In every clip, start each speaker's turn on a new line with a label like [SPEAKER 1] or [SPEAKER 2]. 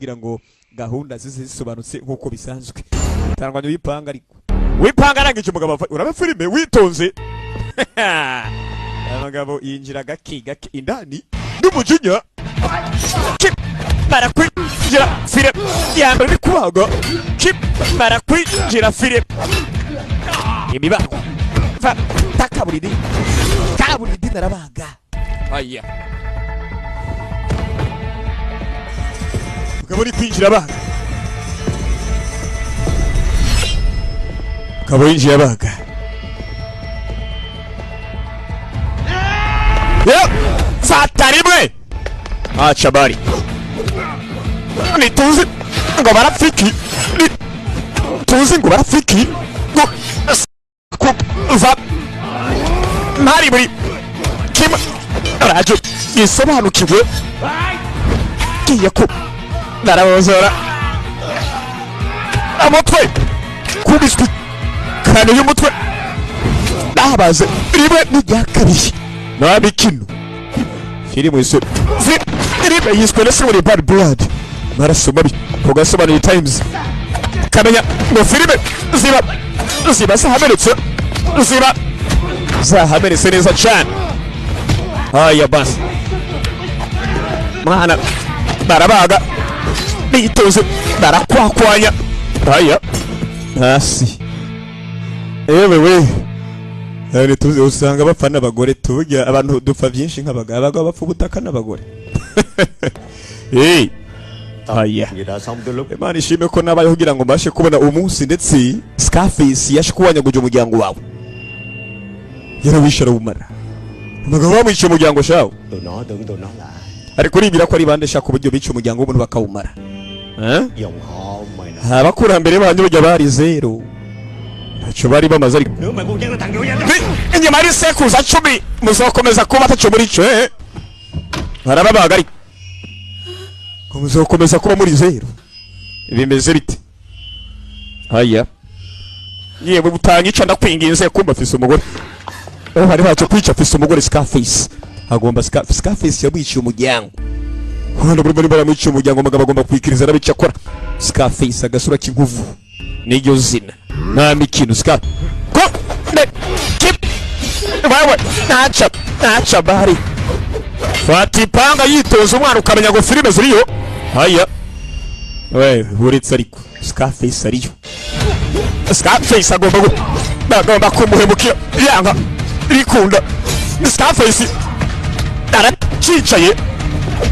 [SPEAKER 1] kugira ngo gahunda zisobanutse nkuko bisanzwe. Tarangwanyo wipanga ariko. Wipanga nangije umugabo urabe filime witonze. Abagabo yinjira gake indani n'umujinya. Barakwinjira filime yambaye kubaga. Barakwinjira filime. Imibago. Takaburidi. Kaburidi narabaga. Aya. Kaburi kwinjira baga. Kaburi baga. Yo! Fatarimwe. Acha bari. Ni tuzi ngo barafiki. Ni tuzi ngo barafiki. Ngo va mari buri kim rajo isobanukirwe kiye ko narabozora amutwe kubiswi kandi y'umutwe nabaze ribe n'ibyakabiri nabikino filime iso ribe yiswe lese muri Bad Blood maraso mabi kugasobanura times kamenya ngo filime ziba zahamenetse ziba zahamenetse neza cyane. Aya basi mwana barabaga bitoze barakwakwanya. Aya hasi ewe ari tuzi usanga bafana abagore tujya abantu dupfa byinshi nk'abagabo bapfa ubutaka n'abagore. Aya Imana ishime ko nabaye kugira ngo mbashe kubona umunsi ndetse Scarface yashikuwanyaguje umuryango wawe yarabishara bumara umugabo wamwica umuryango shawo ariko uribira ko ari bande shaka uburyo bica umuryango w'umuntu bakawumara abakurambere banyu bajya bari zero ntacyo bari bamaze ariko inyuma ari sekuza 10 muzokomeza kuba ataco muri cyo barababaga ariko muzokomeza kuba muri zero bimeze bite. Aya yewe butangica ndakwinginze kumba afise umugore bari bacu kwica afise umugore Scarface agomba Scarface yabiciye umuryango hano buri baramwica umuryango umugabo agomba kwikiriza arabica akora Scarface agasura kinguvu n'iryo zina nta mikino Scar ko kip wawe nacha bari fati panga yitoza umwana ukamenya ngo filime ziriyo. Aya we buritse ariko Scarface ariyo Scarface agomba kumuhemukira yanga rikunda Scarface aracicaye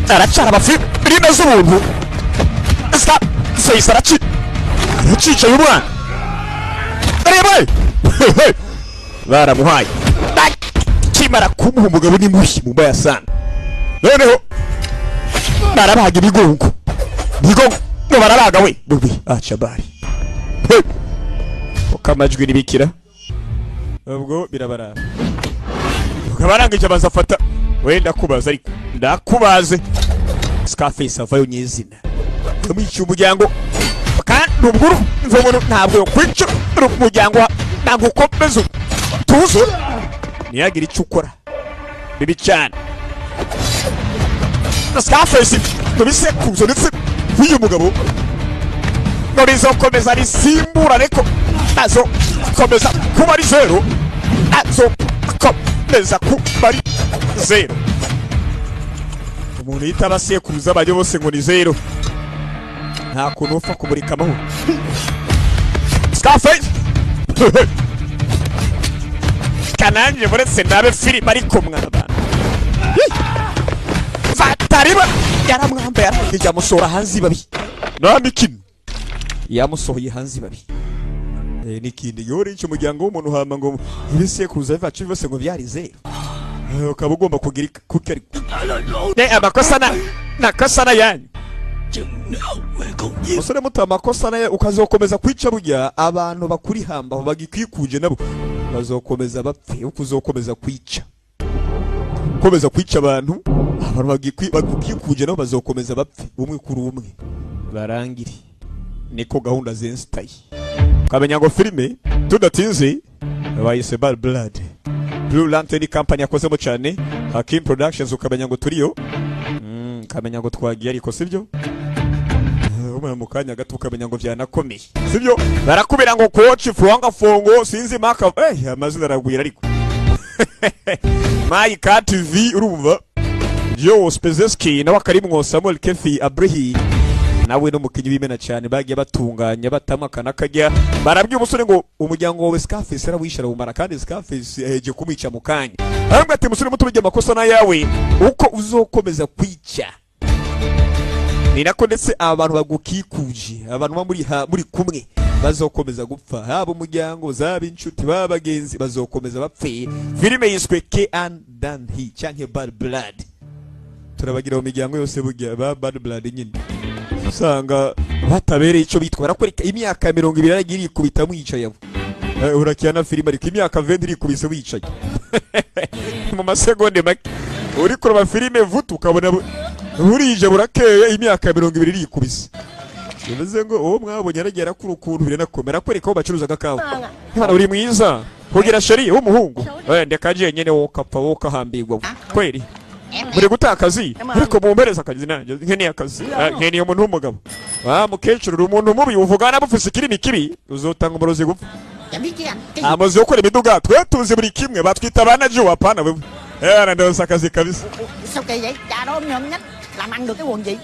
[SPEAKER 1] aracara abafilime z'ubuntu Scarface aracicaye umwana reba baramuhaye kimara kumuha umugabo ni mushyi mu mbaya sana noneho barabaga ibigongo ngo barabaga we bubi acha bari ukamajwi nibikira ubwo birabarara ukabarangije bazafata wenda kubaza ariko ndakubaze Scarface avayo nyezina yamwica umuryango kandi ubwo mvumuntu ntabwo kwica umuryango ntabwo ukomeza tuzo niyagira icyo ukora bibi cyane. Scarface tubisekuzo ndetse uyu mugabo norizo komeza risimbura ariko nazo komeza kuba ari zero nazo komeza kuba ari zero. Umuntu yita abasekuruza bajye bose ngo ni zero nta kuntu upfa kumurika amahoro. Scarface kananje muretse nabe filime ariko mwana Fatariba yaramwambaye arangije amusora hanzi babi namikino yamusohoye hanzi babi nikindi yore icyo muryango w'umuntu hama ngo ibisekuruza bivacu bose ngo byari zero ukaba ugomba kugira kukari amakosa na yanyu musore muto amakosa na ukazokomeza kwica burya abantu bakuri hamba bagikwikuje nabo bazokomeza bapfe ukuzokomeza kwica komeza kwica abantu bagikuje nabo bazokomeza bapfe umwe kuri umwe barangire niko gahunda zenstaye kamenya ngo filime tudatinze bayise Bad Blood Blue Lantern company yakozemo cyane Hakim Productions ukamenya ngo turiyo kamenya ngo twagiye ariko sibyo umwe mu kanya gato ukamenya ngo byanakomeye sibyo barakubira ngo coach Fuanga Fongo sinzi maka amazina aragwira ariko My Cat TV urumva Joe Spezeski nawe akarimwo Samuel Kefi Abrehi nawe no mukinyi bimena cyane bagiye batunganya batamakana kajya barabwiye umusore ngo umuryango wawe Scarface arawishara umara kandi Scarface yaheje kumwica mu kanya ahubwo ati musore muto urya amakosa na yawe uko uzokomeza kwica ni nako ndetse abantu bagukikuje abantu muri kumwe bazokomeza gupfa haba umuryango zaba inshuti babagenzi bazokomeza bapfe filime yiswe K.N. Danhi cyanke Bad Blood turabagira mu miryango yose burya ba Bad Blood nyine usanga batabereye ico bitwara ko imyaka 20 yaragiye ikubita mwicaye urakiana filime ariko imyaka 20 iri kubise wicaye mu masegonde make uri kureba filime vutu ukabona burije burakeye imyaka 20 iri kubise bivuze ngo uwo mwabonye yaragera kuri ukuntu birenakomera kwereka aho bacuruzaga kawa hano uri mwiza kugira sheri w'umuhungu ndekaje nyene wokapfa wokahambirwa kweri muri gutakazi ariko mumbereza akazi nanjye nkene akazi nkene umuntu w'umugabo mukecuru umuntu mubi uvugana bufise ikirimi kibi uzotanga umurozi gupfa amaze yo kora imiduga twe tuzi buri kimwe batwita bana ju apana wewe ndose akazi kabisa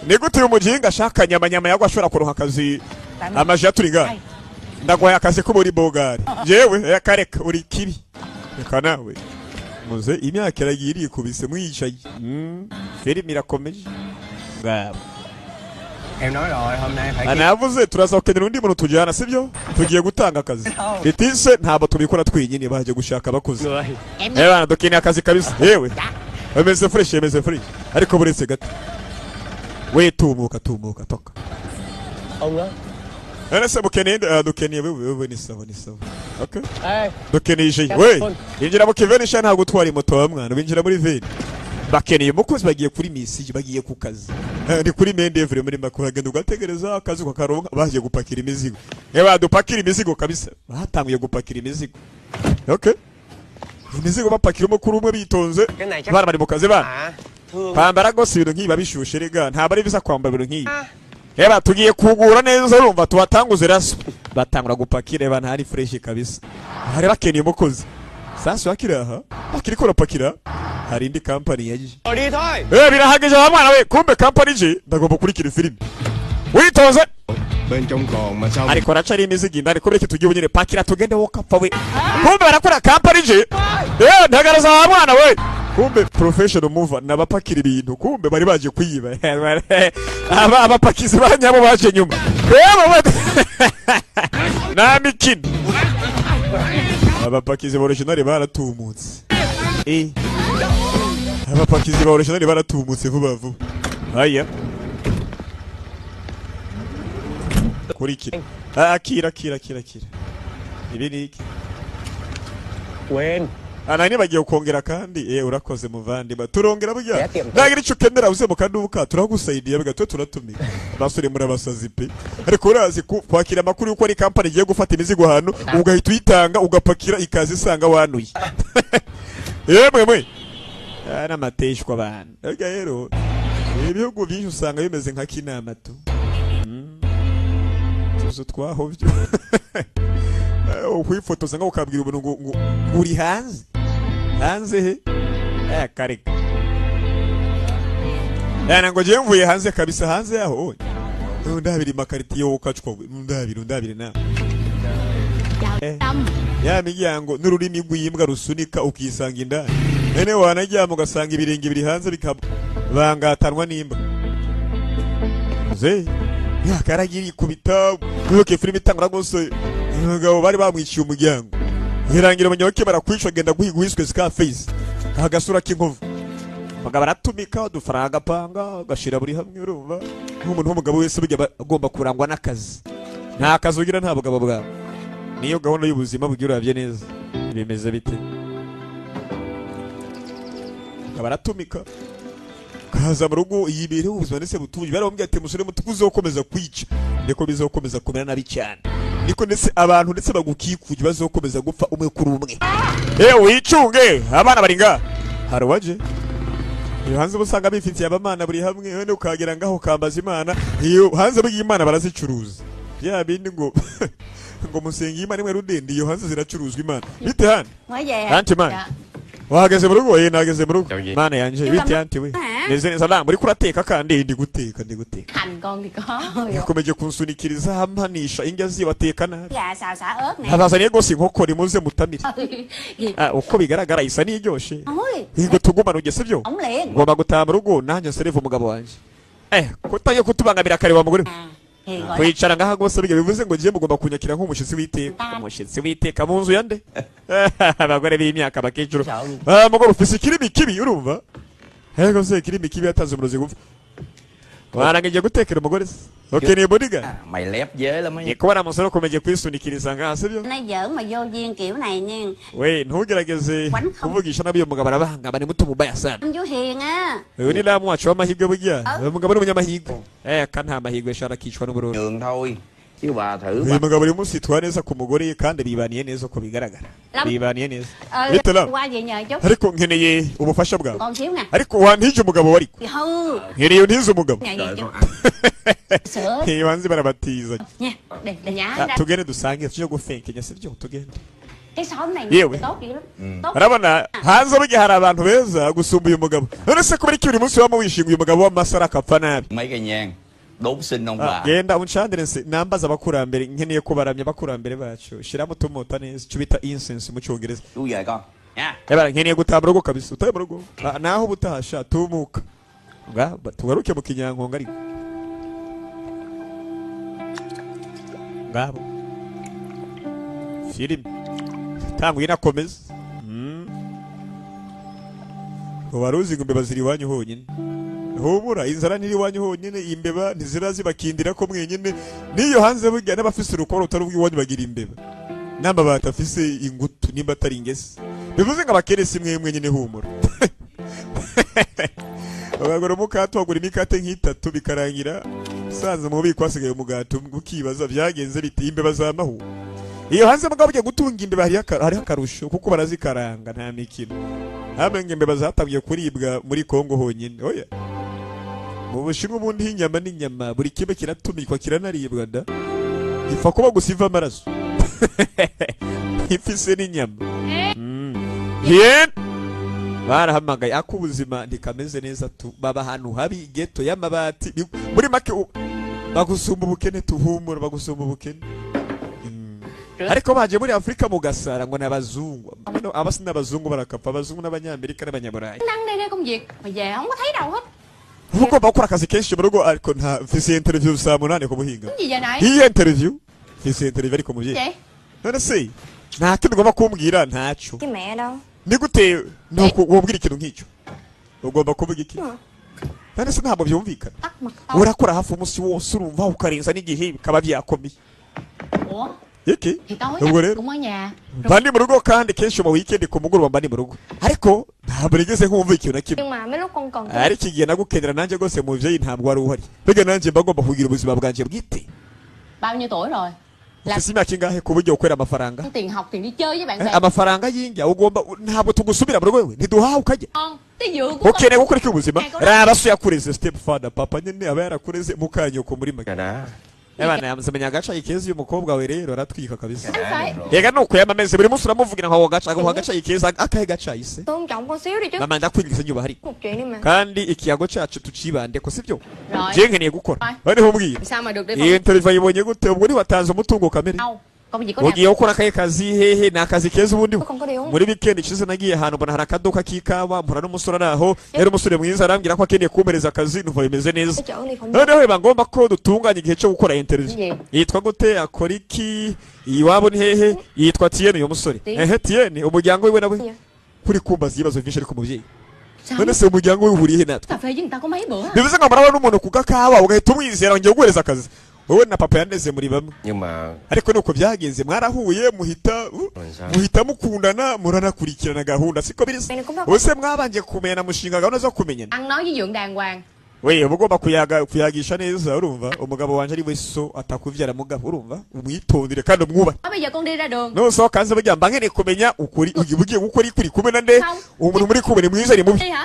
[SPEAKER 1] ni gute uyu mujinga ashaka nyama yagwashora kuronka akazi amaje aturiga ndagwaye akazi ko muri bogari jewe yakareka uri kibi reka nawe muze imyaka iragiye kubise mwicaye filime irakomeje ngabo
[SPEAKER 2] em nói rồi hôm nay phải
[SPEAKER 1] anavuze turazakenera undi muntu tujyana sibyo tugiye gutanga akazi bitise ntabo tubikora twenyine baje gushaka abakozi bana dukeneye akazi kabisa yewe ameze fresh ariko buretse gato we tumuka toka
[SPEAKER 2] ông đó
[SPEAKER 1] ana se bukeneye dukeneye wewe ni sawa okay dukeneye je we injira mu kivenisha nta gutwara moto wa mwana binjira muri veni bakeneye umukozi bagiye kuri misi bagiye ku kazi ni kuri mendevre muri makuhagenda ugategereza akazi ko karonka bagiye gupakira imizigo badupakira imizigo kabisa batanguye gupakira imizigo okay imizigo bapakira umukuru umwe bitonze bana bari mu kazi bana pambara gose ibintu nkiba bishushe rega nta bari bisa kwamba ibintu nkibi tugiye kugura neza urumva tubatanguze raso batangura gupakira bana hari fresh kabisa hari bakeneye umukozi sasa wakira bakiri ko rapakira hari indi company yaje
[SPEAKER 2] đi thôi
[SPEAKER 1] birahagije wa mwana we kumbe company je ndagomba kurikira filime witonze
[SPEAKER 2] bên trong còn mà sao
[SPEAKER 1] ariko racari imizigo indani ko reke tugiye bunyene pakira tugende wo kapfa we kumbe barakora company je ndagaraza wa mwana we kumbe professional mover nabapakira ibintu kumbe bari baje kuyiba abapakizi banyabo baje nyuma na mikini abapakizi original baratumutse abapakizi ba original baratumutse vuba haya kurikira akira ibi ni iki
[SPEAKER 2] quên
[SPEAKER 1] anani bagiye kongera kandi urakoze muvandima turongera burya nagira ico kendera uze mu kaduka turagusaidiye bigatwe turatumika basore muri abasazi pe ariko urazi kwakira makuru yuko ari company igiye gufata imizigo hano ugahita uyitanga ugapakira ikazi isanga wanuye mwe ana mateshwa abantu rero ibihugu byinshi usanga bimeze nka kinama tu tuzo twahovyo ukwifotoza ngo ukabwira ubuntu ngo uri hanze he kareka ngo je mvuye hanze kabisa hanze yaho ndabiri makariti yo ukacwa ndabiri na ya miryango n'ururimi rw'imbwa rusunika ukisanga indani nene wanajya mugasanga ibirenge biri hanze bikabangatanwa n'imbwa ze yakaragira ikubita nuke filime itangura gose ngabo bari bamwiciye umuryango hirangira abanyaboke barakwishwa genda guhigwiswe Scarface agasura k'inkovu bagaba baratumika udufaranga panga gashira buri hamwe urumva nk'umuntu w'umugabo wese bijya agomba kurangwa n'akazi nta kazi ugira nta bugabo bwawe niyo gahunda y'ubuzima bugira uravye neza bimeze bite baratumika kaza mu rugo yibere ubuzima ndetse butuje barambye ati musore mutukuze ukomeza kwica ndiko bizokomeza kumera nabi cyane niko ndetse abantu ndetse bagukikuje bazokomeza gupfa umwe kuri umwe wicunge abana baringa hari waje iyo hanze busanga bifitiye abamana buri hamwe wene ukagera ngaho kambaza imana iyo hanze bw'imana barazicuruza bya bindi ngo ngo musenga imana imwe rudende iyo hanze ziracuruzwa imana bite hano
[SPEAKER 3] Mới về
[SPEAKER 1] anti man wahageze mu rugo nageze mu rugo mana yanje bite anti we neze neza la muri kurateka kandi ndi guteka
[SPEAKER 3] hành con thì có.
[SPEAKER 1] yakomeje kunsunikiriza hampanisha indya zibateka nabi
[SPEAKER 3] Gà xào xả ớt nè.
[SPEAKER 1] habazaniye gose inkoko rimuze mutamire
[SPEAKER 3] Gì?
[SPEAKER 1] uko bigaragara isa niryoshe
[SPEAKER 3] Ôi,
[SPEAKER 1] ngo tugumana ugese byo
[SPEAKER 3] ổng liền.
[SPEAKER 1] ngomba gutaha mu rugo nanjye nsereve umugabo wanje kutangiye kutubangamira kare wa mugore
[SPEAKER 3] À, thì gọi
[SPEAKER 1] kwicara ngaha gose bivuze ngo ngiye mugomba kunyakira nk'umushitsi w'iteka umushitsi w'iteka mu nzu yande abagore b'imyaka bakecuru mugore ufise ikirimi kibi urumva hego se ikirimi kibi yatanze umurozi gupfa warangije gutekera umugore ukeneye bodyguard
[SPEAKER 4] Mày lép dế lắm ấy.
[SPEAKER 1] ni kubona musore ukomeje kwisunikiriza ngaha sibyo
[SPEAKER 3] nay giỡn mà vô duyên kiểu này nha.
[SPEAKER 1] we ntugerageze kuvugisha nabi uyu mugabo arabahanga ni muto mubaya sana
[SPEAKER 3] Anh chú Hiền á.
[SPEAKER 1] uyu ni lamu wacu w'amahirwe burya uyu mugabo ni umunyamahirwe kandi nta mahirwe shara kicwa n'ubururu
[SPEAKER 4] Nhường thôi. Chứ bà thử
[SPEAKER 1] uyu mugabo uri munsi yitwara neza ku mugore kandi bibaniye neza uko bigaragara
[SPEAKER 3] Lắm.
[SPEAKER 1] bibaniye neza
[SPEAKER 3] Ờ,
[SPEAKER 1] bite la
[SPEAKER 3] qua về nhờ chút.
[SPEAKER 1] ariko nkeneye ubufasha bwawe
[SPEAKER 3] Con xíu nè.
[SPEAKER 1] ariko wantije umugabo wari
[SPEAKER 3] Thì hư.
[SPEAKER 1] nkeneye untize umugabo
[SPEAKER 3] Nhờ
[SPEAKER 4] đợi
[SPEAKER 3] gì
[SPEAKER 4] con
[SPEAKER 3] chút.
[SPEAKER 4] ăn.
[SPEAKER 3] Sữa
[SPEAKER 1] ntibanze barabatiza
[SPEAKER 3] nha. Để nhả ra.
[SPEAKER 1] tugende dusange tujye gufenkenya sibyo tugende
[SPEAKER 3] Cái xóm này
[SPEAKER 1] Yêu ấy.
[SPEAKER 3] tốt dữ lắm. Tốt.
[SPEAKER 1] urabona hanze burya hari abantu beza gusumba uyu mugabo none se kubera iki buri munsi waba wishinga uyu mugabo w'amasara akapfa nabi
[SPEAKER 4] Mấy cây nhang đốt sinh ông bà.
[SPEAKER 1] genda uncandire nse nambaza abakurambere nkeneye kubaramya abakurambere bacu shiramo tumota neza icyo bita incense mu cyongereza
[SPEAKER 4] Chú về con nha.
[SPEAKER 1] yabara nkeneye gutaha mu rugo kabisa utaye mu rugo naho ubutahasha tumuka tugaruke mu kinyankonga ariko ngabo filime tangu inakomeza ubaruzi ngo imbeba ziri iwanyu honyine humura inzara ntiri iwanyu honyine imbeba ntizibakindira ko mwenyine niyo hanze burya n'abafise urukoro rutari ubw'iwanyu bagira imbeba n'amabati afise ingutu nimba atari ingese bivuze ngo abakeresi mwe nyine humura abagore umukate wagura imikate nk'itatu bikarangira usanze mu bubiko hasigaye umugati ukibaza byagenze biti imbeba zamahu iyo hanze mugabo ugiye gutunga imbeba hariho akarusho kuko barazikaranga nta mikino hamwe imbeba zatangiye kuribwa muri Kongo honyine oya mu Bushinwa ubundi h'inyama n'inyama buri kimwe kiratumikwa kiranaribwa da ifa kuba gusa iva amaraso ifise n'inyama yen barahamagaye akubuzima ndikameze neza tu baba hanu habi geto y'amabati muri make bagusumba ubukene tuhumura bagusumba ubukene ariko baje muri Afrika mu gasara ngo nabazungu abasi n'abazungu barakapfa abazungu n'abanyamerika n'abanyaburayi
[SPEAKER 3] Năng đi đây công việc mà về không có thấy đâu hết.
[SPEAKER 1] uko bakora akazi kenshi mu rugo ariko nta fise interview saa 8 ku buhinga
[SPEAKER 3] Cái gì vậy này?
[SPEAKER 1] iyi interview fise interview ariko mu bye
[SPEAKER 3] Vậy?
[SPEAKER 1] none se nta kintu ugomba kumbwira ntacyo
[SPEAKER 3] Cái mẹ đâu?
[SPEAKER 1] ni gute nuko wobwira ikintu nk'icyo ugomba kuvuga iki none se ntabwo byumvikana
[SPEAKER 3] Tắt mật ong.
[SPEAKER 1] urakora hafi umunsi wose urumva ukarenza n'igihe bikaba byakomeye
[SPEAKER 3] Ủa?
[SPEAKER 1] iki
[SPEAKER 3] Thì tối
[SPEAKER 1] ubwo
[SPEAKER 3] nè,
[SPEAKER 1] rero
[SPEAKER 3] cũng ở nhà.
[SPEAKER 1] mba ndi mu rugo kandi kenshi mu weekend ku mugoroba mba ndi mu rugo ariko ntabwo nigeze nkumva ikintu na kimwe
[SPEAKER 3] Nhưng mà mấy lúc con còn
[SPEAKER 1] ariko igihe nagukenera nanjye rwose mu byeyi ntabwo wari uhari mbega nanjye mba ngomba kugira ubuzima bwanjye bwite
[SPEAKER 3] bao nhiêu tuổi rồi?
[SPEAKER 1] ufise imyaka ingahe ku buryo ukorera amafaranga
[SPEAKER 3] Cái tiền học, tiền đi chơi với bạn bè.
[SPEAKER 1] amafaranga y'injya ugomba ntabwo tugusubira mu rugo wewe ntiduhawe ukajya
[SPEAKER 3] Con, cái dựa của con.
[SPEAKER 1] ukeneye gukora iki ubuzima
[SPEAKER 3] Ngày có đất.
[SPEAKER 1] raba so yakureze step father papa nyine aba yarakureze mukanyoko muri make
[SPEAKER 4] Cà đá.
[SPEAKER 1] abana yamuzamenya agaca ikezi y'umukobwa we rero aratwika kabisa
[SPEAKER 3] Anh phải
[SPEAKER 1] yega nuko yamameze buri munsi uramuvugira nkaho gaca ngo gaca ikezi akahe gaca ise
[SPEAKER 3] tôn trọng con xíu đi chứ.
[SPEAKER 1] mama ndakwingiza nyuba hari
[SPEAKER 3] Một chuyện đi mà.
[SPEAKER 1] kandi ikiyago cyacu tucibande ko sibyo
[SPEAKER 3] Rồi.
[SPEAKER 1] je nkeneye gukora
[SPEAKER 3] Rồi.
[SPEAKER 1] bane humbwiye
[SPEAKER 3] Sao mà được để
[SPEAKER 1] iyi interview yibonye gute ubwo ni watanze umutungo kamere
[SPEAKER 3] đâu? Con gì có đẹp.
[SPEAKER 1] ugiye gukora akahe kazi hehe ni akazi keza ubundi
[SPEAKER 3] Con có điều.
[SPEAKER 1] muri weekend ishize nagiye ahantu mbona hari akaduka k'ikawa mpura n'umusore araho yari umusore mwiza arambwira ko akeneye kumpereza akazi numva bimeze neza
[SPEAKER 3] Cái chỗ này không
[SPEAKER 1] noneho biba ngomba ko dutunganya igihe cyo gukora interview
[SPEAKER 3] Ye.
[SPEAKER 1] yitwa gute akora iki iwabo ni hehe yitwa Tiene uyu musore
[SPEAKER 3] Tiene.
[SPEAKER 1] Tiene umuryango wiwe nawe
[SPEAKER 3] Dạ.
[SPEAKER 1] kuri kumbaza ibibazo byinshi ariko umubyeyi
[SPEAKER 3] Sao?
[SPEAKER 1] none se umuryango we uhuriye he natwe
[SPEAKER 3] Cà phê với người ta có mấy bữa à?
[SPEAKER 1] bivuze ngo murabona n'umuntu ku gakawa ugahita umwizera ngo ngiye guhereza akazi wowe na papa yaneze muri bamwe
[SPEAKER 2] Nhưng mà
[SPEAKER 1] ariko nuko byagenze mwarahuye muhita mukundana muranakurikirana gahunda siko biri
[SPEAKER 3] Này cũng đâu.
[SPEAKER 1] bose mwabanje kumenya mushinga gahunda zo kumenyana
[SPEAKER 3] Ăn nói với Dượng đàng hoàng.
[SPEAKER 1] we uba ugomba kuyagisha neza urumva umugabo wanje ari we so atakuvyara mugabo urumva umwitondere kandi umwubahe
[SPEAKER 3] Bây giờ con đi ra đường.
[SPEAKER 1] no kanze burya mba nkeneye kumenya ukuri ugiye gukora ikuri kumwe na nde
[SPEAKER 3] Không.
[SPEAKER 1] umuntu muri kumwe ni mwiza ni mubi
[SPEAKER 3] Đi hả?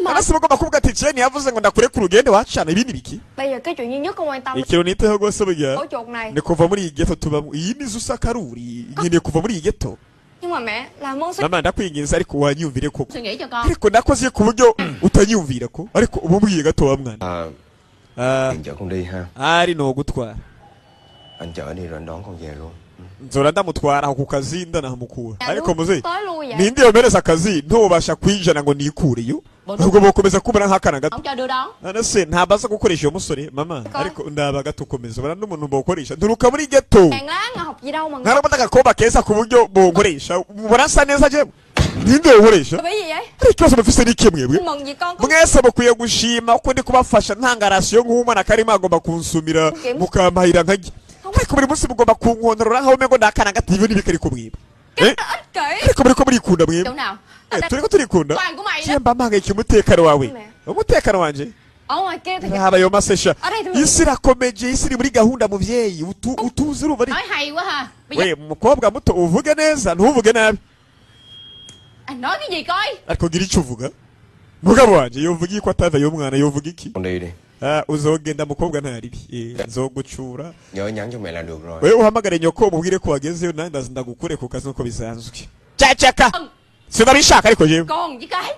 [SPEAKER 1] Arasaba ko bakubwa ati Jane yavuze ngo ndakure ku rugendo wacana ibindi biki.
[SPEAKER 5] Bây giờ cái chuyện duy nhất con quan tâm
[SPEAKER 1] Ikintu niteho gose burya.
[SPEAKER 5] ổ chuột này.
[SPEAKER 1] Ni kuva muri iyi ghetto tubamo. Iyi ni zusa karuri. Nkeneye kuva muri iyi ghetto.
[SPEAKER 5] Nhưng mà mẹ làm ơn
[SPEAKER 1] Mama ndakwinginze ariko wanyumvire koko.
[SPEAKER 3] Suy nghĩ cho con.
[SPEAKER 1] Ariko nakoze ku buryo utanyumvira ko. Ariko ubu mbwiye gato wa mwana.
[SPEAKER 2] Anh chở con đi ha.
[SPEAKER 1] Ari no gutwara.
[SPEAKER 2] Anh chở đi rồi anh đón con về luôn.
[SPEAKER 1] Nzora ndamutwara aho ku kazi ndanamukura. Ariko muze.
[SPEAKER 5] tới lui vậy.
[SPEAKER 1] Nindi yomereza akazi ntubasha kwijana ngo nikureyo. Ahubwo bokomeza kubona nk'akana gato.
[SPEAKER 3] Không cho đưa đón.
[SPEAKER 1] Anase ntabaza gukoresha iyo musore mama. Ariko ndaba gato komeza bara n'umuntu bokoresha. Nduruka muri ghetto.
[SPEAKER 5] Càng láng mà học gì đâu mà ngốc.
[SPEAKER 1] Ngarabata gakoba keza ku buryo bokoresha. Murasa neza je. Ninde wokoresha?
[SPEAKER 5] Cái gì vậy?
[SPEAKER 1] Ikibazo mufise ni kimwe bwe.
[SPEAKER 5] Mừng gì con?
[SPEAKER 1] Mwese mukwiye gushima ko ndi kubafasha ntangarasiyo nk'umwana karimo agomba kunsumira mukampahira nkagi. Ariko buri munsi mugomba kunkontorora nkaho mengo ndakana gatiwe n'ibikari kumwiba.
[SPEAKER 5] Ích kỷ.
[SPEAKER 1] Ariko muri ko murikunda mwebwe.
[SPEAKER 3] Chỗ nào?
[SPEAKER 1] Turiko turikunda.
[SPEAKER 3] Toàn của mày đó.
[SPEAKER 1] Cyemba mpangayike umutekano wawe.
[SPEAKER 5] Mẹ.
[SPEAKER 1] Umutekano wanje.
[SPEAKER 5] Ở ngoài kia thì
[SPEAKER 1] Habayo masesha.
[SPEAKER 5] Ở đây thì
[SPEAKER 1] Isi irakomeje, isi iri muri gahunda muvyeyi. Utuzi urumva ari.
[SPEAKER 3] Nói hay quá ha. Bây giờ
[SPEAKER 1] We mukobwa muto uvuge neza ntuvuge nabi.
[SPEAKER 3] anh nói cái gì coi?
[SPEAKER 1] Ariko gira icyo uvuga. Mugabo wanje yovuga iki ko atavayo umwana yovuga iki?
[SPEAKER 2] Con đi đi.
[SPEAKER 1] Uzogenda mukobwa ntaribi. Nzogucura.
[SPEAKER 2] Nhớ nhắn cho mẹ là được rồi.
[SPEAKER 1] Wewe uhamagare nyoko umubwire ko wagezeyo nanjye ndagukure ku kazi uko bisanzwe. Ceceka. Sinabishaka ariko jewe.
[SPEAKER 3] Con với cái.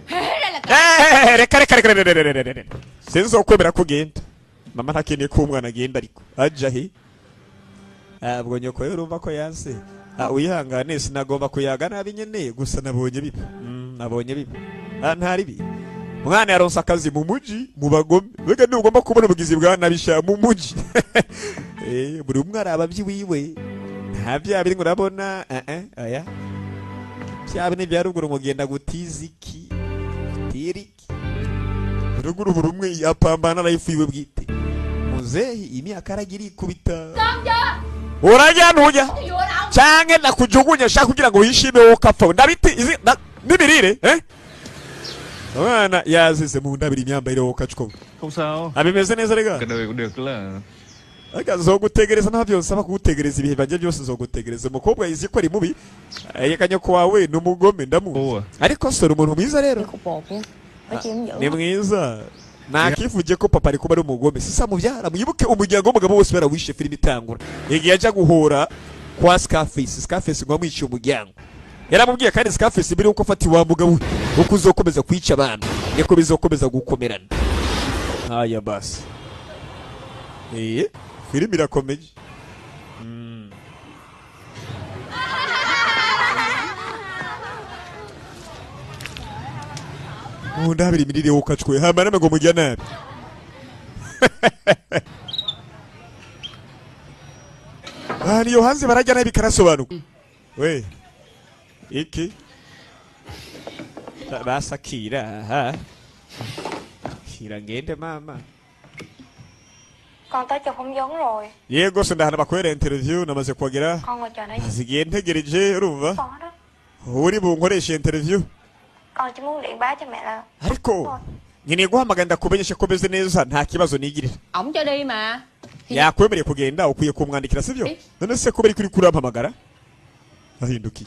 [SPEAKER 3] Thế đây là cái.
[SPEAKER 1] Reka. Sinzokwemera kugenda. Mama ntakeneye ko umwana agenda ariko. Aja he. Ubwo nyoko rero urumva ko yanse. Uyihangane sinagomba kuyaga nabi nyene gusa nabonye bibi. Nabonye bibi. Ntari bibi. Mwana yaronse akazi mu muji mu bagome. Bega ni ugomba kubona ubugizi bwa nabisha mu muji. Buri umwe arabavyi wiwe. Nta bya biri ngo urabona aya. Bya bine bya ruguru mugenda gutiziki. Tiriki. Ruguru buri umwe yapambana life yiwe bwite. Muzehi imyaka aragira ikubita.
[SPEAKER 3] Con chưa?
[SPEAKER 1] Urajya ntuja.
[SPEAKER 3] Vô đâu?
[SPEAKER 1] Canke nakujugunya shaka kugira ngo wishime wo kapfa. Ndabiti izi nibirire Mwana yazize mu ndabiri imyambarire wo kacwo.
[SPEAKER 6] Không sao.
[SPEAKER 1] Abimeze neza rega.
[SPEAKER 6] Cái đời cũng được là
[SPEAKER 1] Akazogutegereza nta byose aba kugutegereza ibihe banje byose zogutegereza umukobwa yizi ko ari mubi. Yekanye ko wawe numugome ndamu. Ariko sore umuntu mwiza rero.
[SPEAKER 5] cục bột nha. Phải chịu dữ.
[SPEAKER 1] Ni mwiza. Nakivuje ko papa ari kuba ari umugome. Sisa muvyara muyibuke umuryango w'umugabo wose barawishe filime itangura. Igihe ajya guhora kwa Scarface ngo amwice umuryango. Yaramubwiye kandi Scarface biri uko afati wa mugabo uko uzokomeza kwica abantu niko bizokomeza gukomerana. Aya basi. Filime irakomeje. Ndabiri mirire wo kacwe hama name ngo mujya nabi. Niyo hanze barajya nabi karasobanuka. We. Iki basakira ha kira ngende mama.
[SPEAKER 5] Con tới chụp không giống rồi.
[SPEAKER 1] Yego se ndahana bakwera interview namaze kwagera.
[SPEAKER 5] Con ngồi chờ đấy.
[SPEAKER 1] Zigiye ntegereje urumva.
[SPEAKER 5] Có đó.
[SPEAKER 1] Uri bunkoresha interview.
[SPEAKER 5] Con chỉ muốn điện báo cho mẹ là
[SPEAKER 1] Ariko nkeneye guhamagara ndakumenyesha ko beze neza nta kibazo nigirira.
[SPEAKER 3] Ổng cho đi mà.
[SPEAKER 1] Yakwemereye kugenda ukwiye kumwandikira sivyo? None se ko bari kuri kurampamagara? Ahinduki.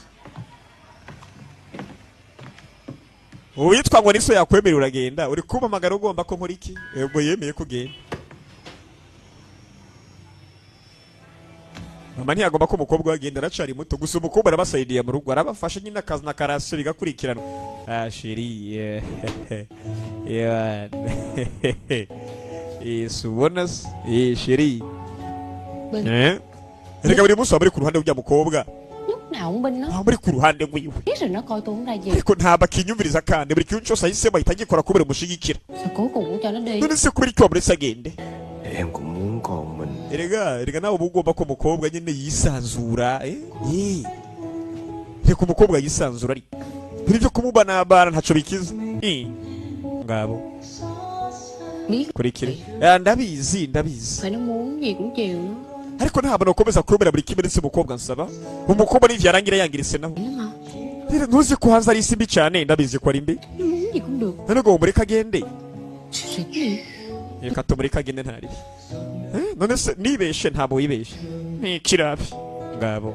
[SPEAKER 1] Uyitwa ngo niso yakwemerera uragenda uri kumpamagara ugomba ko nkora iki? Yego yemeye kugenda. Mama ntiyagomba ko umukobwa wagenda aracari muto gusa umukobwa arabasaidiye mu rugo arabafasha nyine akazi na karasi bigakurikirana. Sheri yeah. Subonas sheri. Reka buri munsi bari ku ruhande rw'ya mukobwa.
[SPEAKER 3] Lúc nào cũng bên nó.
[SPEAKER 1] Bari ku ruhande rwiwe.
[SPEAKER 3] Biết rồi nó coi tôi không ra gì.
[SPEAKER 1] Ariko nta bakinyumviriza kandi buri kintu cyose ahisemo ahita agikora kubera umushigikira.
[SPEAKER 3] Sao cuối cùng cũng cho nó đi.
[SPEAKER 1] None se kubera iki wamuretse agende?
[SPEAKER 2] Em cũng muốn con mình.
[SPEAKER 1] Erega nawe uba ugomba ko umukobwa nyine yisanzura. Reka umukobwa yisanzura ari. Byo kumubanabana ntaco bikiza. Ngabo.
[SPEAKER 3] Biết.
[SPEAKER 1] Kurikire. Ndabizi.
[SPEAKER 3] Phải nó muốn gì cũng chịu.
[SPEAKER 1] Ariko ntabwo nakomeza kurumira buri kimwe ndetse umukobwa nsaba. Umukobwa n'ivyo yarangira yangiritse naho. Rero ntuzi ko hanze ari simbi cyane ndabizi ko ari mbi.
[SPEAKER 3] Nó muốn gì cũng được.
[SPEAKER 1] None ngo mureka agende.
[SPEAKER 3] Xịt gì?
[SPEAKER 1] Reka tumureka agende ntari. None se nibeshe ntabo yibeshe. Kirabi. Ngabo.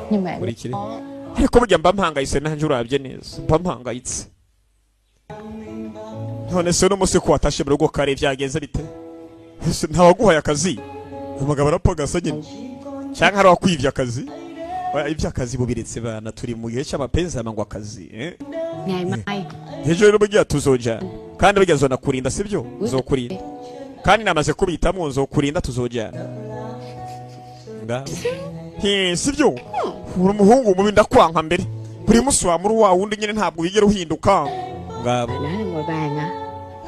[SPEAKER 3] Nhưng mà
[SPEAKER 1] Kurikire. Ariko burya mba mpangayitse nanje urabye neza. Mba mpangayitse. none se no musi ko watashe mu rugo kare byagenze bite ese ntawaguhaye akazi umugabo arapagasa nyine cyangwa hari wakwivya akazi iby'akazi bubiretse bana turi mu gihe cy'amapenzi amangwa akazi
[SPEAKER 3] Ngày mai
[SPEAKER 1] ejo rero bugiye tuzoja kandi burya zonakurinda sibyo uzokurinda kandi namaze kubitamwo nzokurinda tuzojana nga sibyo uri umuhungu mubi ndakwanka mbere buri musi wa muri wa wundi nyine ntabwo wigera uhinduka ngabo
[SPEAKER 3] Nói là ngồi bàn à.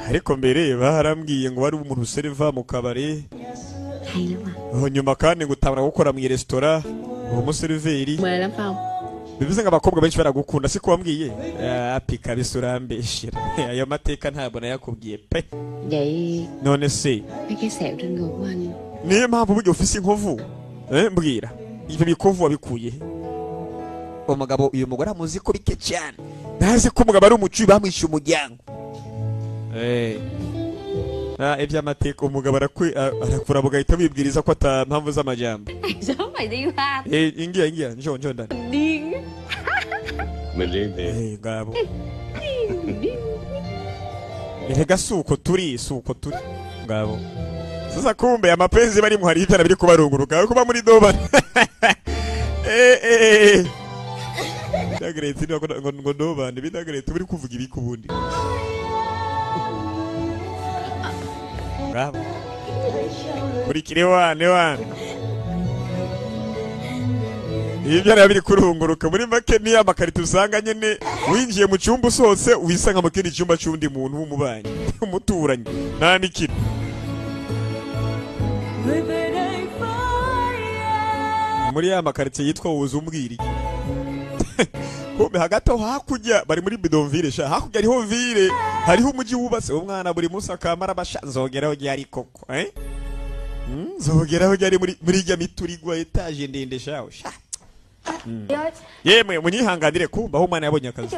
[SPEAKER 1] ariko mbere barambwiye ngo bari umuntu serva mu kabare
[SPEAKER 3] Hay lắm à.
[SPEAKER 1] nyuma kandi gutabara gukora mu restaurant uwo museriveri
[SPEAKER 3] Mê lắm phải không?
[SPEAKER 1] bivuze ngo abakobwa benshi baragukunda siko wambwiye apika bisurambeshira ayo mateka ntabwo nayakubwiye pe
[SPEAKER 3] Vậy
[SPEAKER 1] none se
[SPEAKER 3] mấy cái sẹo trên người của anh
[SPEAKER 1] niyo mpamvu burya ufise inkovu mbwira ibyo bikovu wabikuye umugabo uyu mugore amuzi ko bike cyane ntazi ko umugabo ari umucuyi bamwishyuye umuryango iby'amateka umugabo arakura mugahita wibwiriza ko ata mpamvu z'amajyamba
[SPEAKER 3] Sớm mày đi hoa
[SPEAKER 1] ingia njoo ndani
[SPEAKER 3] điên
[SPEAKER 2] Mình riêng thì
[SPEAKER 1] ngabo erega suko turi ngabo sasa kumbe amapenzi bari muhari ibyana biri kubarunguruka kuba muri doba Dagreti ngo doba ni bidagreti biri kuvuga ibiki ubundi ngabo buri kirewane wane ibyana biri kurunguruka muri make ni amakarito usanga nyene winjiye mu cyumba usose wisanga mu kindi cyumba cy'undi muntu w'umubanyi umuturanyi nta nikino muri ya makarito yitwa uzumbwiri kumbe hagati aho hakurya bari muri bidonville sha hakurya hariho ville hariho umujyi wubatse umwana buri munsi akamara basha nzogeraho ryari koko nzogeraho ryari muri rya miturigwa etaje ndende shaho sha yemwe munyihanganire kumba aho umwana yabonye akazi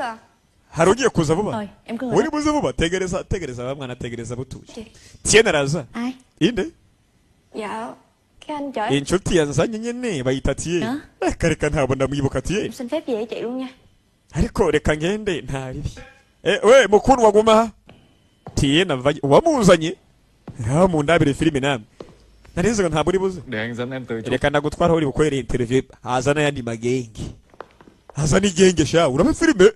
[SPEAKER 1] hari ugiye kuza vuba uri buze vuba tegereza ba mwana tegereza butuje tiene raza
[SPEAKER 5] Ai?
[SPEAKER 1] inde
[SPEAKER 5] Dạ cái anh chở
[SPEAKER 1] inshuti yanzanye nyene bayita tiye kareka ntabwo ndamwibuka tiye
[SPEAKER 5] em xin phép về với chị luôn nha.
[SPEAKER 1] ariko reka ngende ntaribi we mukuru waguma tiye navaye wamuzanye mu ndabire filime namwe narizo ntabwo uri buze
[SPEAKER 6] Để anh dẫn em tới chỗ.
[SPEAKER 1] reka ndagutwara uri bukorera interview hazana yandi magenge hazana igenge sha uraba filime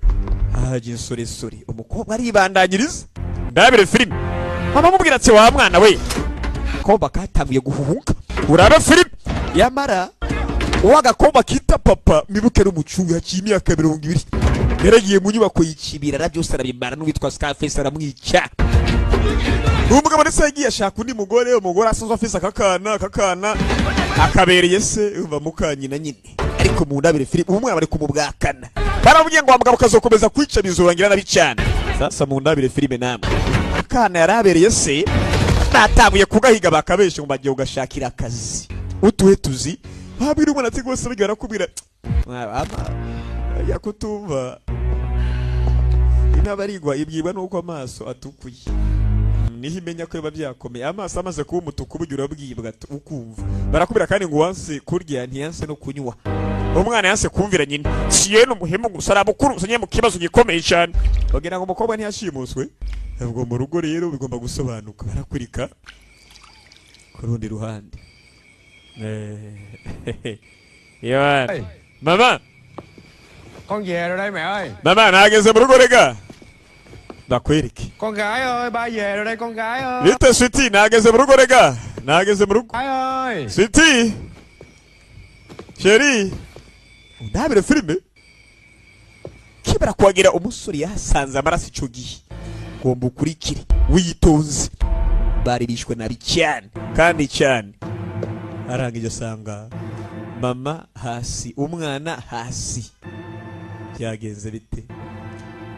[SPEAKER 1] jinsore umukobwa aribandanyiriza ndabire filime mama mubwira ati wa mwana we koba katanguye guhuhuka uraba filime yamara uwagakomba kita papa mibuke n'umucungu y'imyaka 20 yaragiye mu nyubako y'ikibira byose arabimara n'uwitwa Scarface aramwica umugabo ndetse yagiye ashaka undi mugore asanzwe afise akakana akabereye se umva mukanyina nyine ariko mu ndabire filime umwana bari kumubwakana baravuye ngo umugabo kazokomeza kwica bizorangira nabi cyane sasa mu ndabire filime namwe akana yarabereye se natanguye kugahiga bakabeshe ngo bagiye ugashakira akazi utuhe tuzi babiri umwana ati gose bigara kubira yakutumva inabarigwa ibwibwa nuko amaso atukuye niho imenya ko biba byakomeye amaso amaze kuba umutuku bugira bwibwa ukumva barakubira kandi ngo wanse kurya ntiyanse no kunywa umwana yanse kumvira nyine ciye n'umuhemu gusa arabukuru usanye mu kibazo gikomeye cyane bagira ngo umukobwa ntiyashimuswe ubwo mu rugo rero bigomba gusobanuka barakurika ku rundi ruhande Yohan mama
[SPEAKER 2] con về rồi đây mẹ ơi.
[SPEAKER 1] mama nageze mu rugo rega ndakwereke
[SPEAKER 2] Con gái ơi, ba về rồi đây con gái ơi.
[SPEAKER 1] bite sweetie nageze mu rugo rega nageze mu rugo
[SPEAKER 2] Gái ơi.
[SPEAKER 1] sweetie chérie ndabire filime kibara kwagira umusore yasanze amaraso ico gihe ngomba ukurikire witonze bari bishwe nabi cyane kandi cyane arangije asanga mama hasi umwana hasi byagenze bite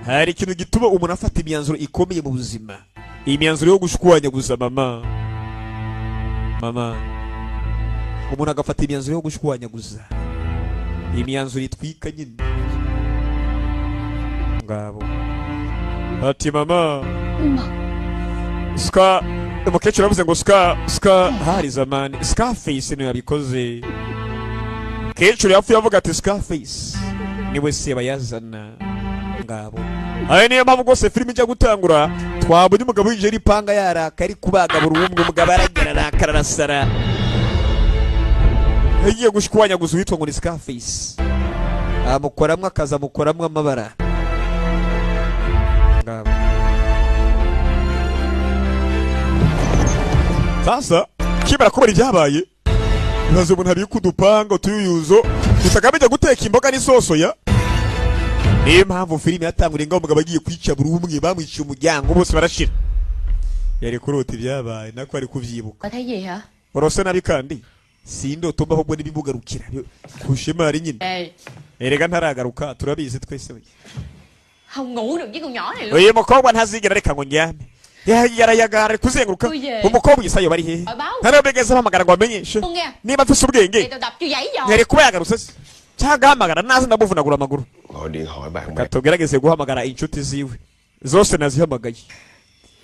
[SPEAKER 1] hari ikintu gituma umuntu afata imyanzuro ikomeye mu buzima imyanzuro yo gushwanyaguza mama umuntu agafata imyanzuro yo gushwanyaguza imyanzuro itwika nyine ngabo ati mama ska umukecuru yavuze ngo ska hari zamani Scarface niwe yabikoze umukecuru yapfuye avuga ati Scarface niwe se bayazana ngabo Ayo niyo mpamvu rwose filime ijya gutangura twabonye umugabo winjiye n'ipanga yaraka ari kubaga buri umwe umugabo aragera arakara arasara yagiye gushwanyaguza uwitwa ngo ni Scarface amukoramwo akazi amukoramwo amabara sasa kibara kubera ibyabaye bibaze umuntu abika udupanga utuyuyuzo gusa akamenya guteka imboga n'isoso ya niyo mpamvu filime yatanguriye ngo umugabo agiye kwica buri umwe bamwiciye umuryango bose barashira yari kurota ibyabaye nako ari kuvyibuka
[SPEAKER 3] Có thấy gì hả?
[SPEAKER 1] urose nabi kandi sindoto mba ahubwo nibimugarukira kushimari nyine
[SPEAKER 3] Ê,
[SPEAKER 1] erega ntaragaruka turabizi twese we
[SPEAKER 3] không ngủ được với con nhỏ này luôn.
[SPEAKER 1] uyu mukobwa ntazigera reka ngo njyame yarayagara kuzenguruka umukobwa isayo bari hehe ntarabegeze bahamagara ngo amenyeshe
[SPEAKER 3] Không nghe.
[SPEAKER 1] niba afise ubwenge
[SPEAKER 3] Thì tao đập cho giấy rồi.
[SPEAKER 1] yari kuba yagarutse se cyangwa ahamagara naze ndamuvunagura amaguru
[SPEAKER 2] Gọi điện hỏi bạn bè.
[SPEAKER 1] katugerageze guhamagara inshuti ziwe zose nazihamagaye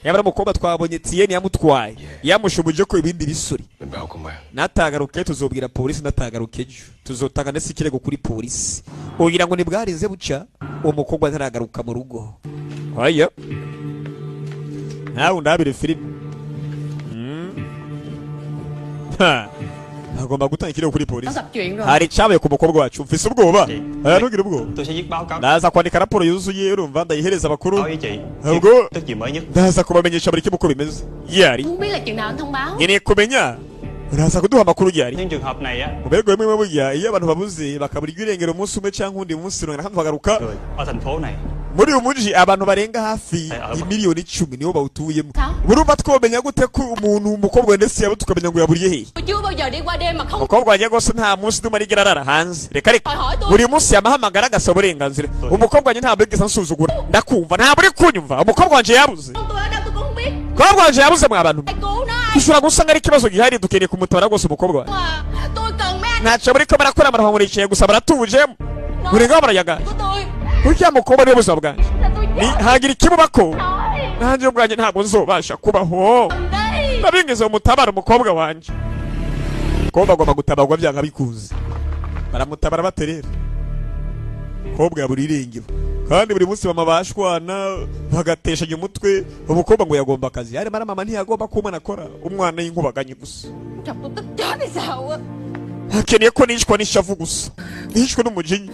[SPEAKER 1] yabara umukobwa twabonye Tieni yamutwaye yamushubuje ko ibindi bisuri
[SPEAKER 2] Mình báo công an.
[SPEAKER 1] natagaruke tuzobwira polisi natagaruke ejo tuzotanga ndetse ikirego kuri polisi ugira ngo nibwarize buca uwo mukobwa ntaragaruka mu rugo oya nawe ndabire filime agomba gutanga ikirego kuri
[SPEAKER 3] Nó
[SPEAKER 1] polisi
[SPEAKER 3] gặp chuyện rồi.
[SPEAKER 1] hari cyabaye ku mukobwa wacu mfise ubwoba aya ntugire ubwoba
[SPEAKER 6] Tôi sẽ viết báo cáo
[SPEAKER 1] ndaza kwandika raporo yuzuye urumva ndayihereza abakuru
[SPEAKER 6] với chị
[SPEAKER 1] Ubwo
[SPEAKER 6] Tức gì mới nhất.
[SPEAKER 1] ndaza kubamenyesha buri kimwe uko bimeze yari
[SPEAKER 3] Không biết là chừng nào anh thông báo.
[SPEAKER 1] nkeneye kumenya uraza kuduha amakuru yari
[SPEAKER 6] Những trường hợp này á,
[SPEAKER 1] ubego bimwe burya iyo abantu babuze bakaburirwa irengero umunsi umwe cyangwa undi munsi runaka bagaruka
[SPEAKER 6] người ở thành phố này
[SPEAKER 1] muri uyu muji abantu barenga hafi imiliyoni 10 nibo bawutuyemo burumva twomenya gute ko umuntu umukobwa ndetse yabo tukamenya ngo yaburiye he
[SPEAKER 3] Tôi chưa bao giờ đi qua đêm mà không.
[SPEAKER 1] umukobwa wanjye gose nta munsi nduma rigera arara hanze reka reka
[SPEAKER 3] Hỏi tôi.
[SPEAKER 1] buri munsi yamahamagara agasaba uburenganzira umukobwa wanjye ntabwo yigeze ansuzugura ndakumva ntabwo uri kunyumva umukobwa wanjye yabuze
[SPEAKER 3] Tôi ở đâu tôi cũng không biết.
[SPEAKER 1] umukobwa wanjye yabuze mwa bantu
[SPEAKER 3] Hãy cứu nó.
[SPEAKER 1] ushobora gusanga ari ikibazo gihari dukeneye kumutabara rwose umukobwa wanjye
[SPEAKER 3] Mà tôi cần mấy anh
[SPEAKER 1] ntacyo muri ko barakora amaraho muricaye gusa baratujemo murenga barayagaje
[SPEAKER 3] của tôi.
[SPEAKER 1] burya mukobwa niwe buzima bwanjye
[SPEAKER 3] Là tôi
[SPEAKER 1] ni
[SPEAKER 3] chết
[SPEAKER 1] hagira ikibubako
[SPEAKER 3] rồi.
[SPEAKER 1] nanjye ubwanjye ntabwo nzobasha kubaho
[SPEAKER 3] Đây.
[SPEAKER 1] ndabingize umutabara umukobwa wanjye umukobwa agomba gutabarwa byanga bikuze baramutabara baterera umukobwa buri irengero kandi buri munsi bama bashwana bagateshanya umutwe umukobwa ngo yagomba akazi yari mara mama ntiyagomba ko umwana akora umwana y'inkubaganye gusa
[SPEAKER 3] Chồng tôi tức chết hay sao á.
[SPEAKER 1] akeneye ko nishwa n'ishavu gusa nishwe n'umujinya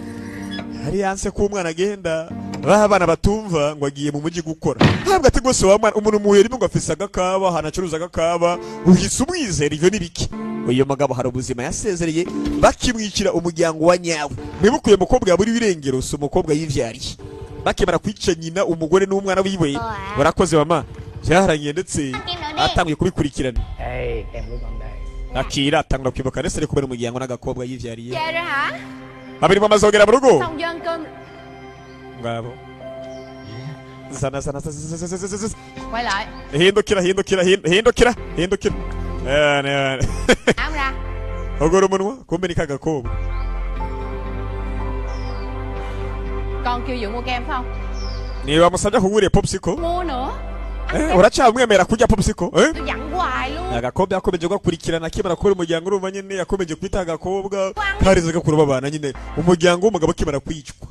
[SPEAKER 1] hari yanse ko umwana agenda abana batumva ngo agiye mu mujyi gukora ntabwo ati rwose wa mwana umuntu muhuye rimwe ngo afise agakaba hanacuruza agakaba uhise umwizera ivyo n'ibiki uyu mugabo hari ubuzima yasezereye bakimwicira umuryango wa nyawe mwibukuye umukobwa yaburi birengero si umukobwa yivyariye bakemara kwica nyina umugore n'umwana wiwe warakoze mama byaharangiye ndetse atanguye kubikurikirana
[SPEAKER 2] Ê, em của con đây.
[SPEAKER 1] akira atangura kwibuka ndetse ari kubera umuryango n'agakobwa yivyariye
[SPEAKER 3] Về rồi hả?
[SPEAKER 1] babiri bamaze kugera mu rugo
[SPEAKER 3] Xong vô ăn cơm.
[SPEAKER 1] ngabo zana
[SPEAKER 3] Quay lại.
[SPEAKER 1] hindukira hindukira
[SPEAKER 3] Áo ra.
[SPEAKER 1] ogora umunwa kumbe ni kagakobwa
[SPEAKER 3] Con kêu Dượng mua kem phải không?
[SPEAKER 1] niba musabye kugurira popsicle
[SPEAKER 3] Mua nữa.
[SPEAKER 1] uracyamwemera kurya popsicle
[SPEAKER 3] Tôi dặn hoài luôn.
[SPEAKER 1] agakobwa yakomeje gukurikirana akimara kubera umuryango urumva nyine yakomeje kwita agakobwa karizaga kuroba abana nyine umuryango w'umugabo akimara kwicwa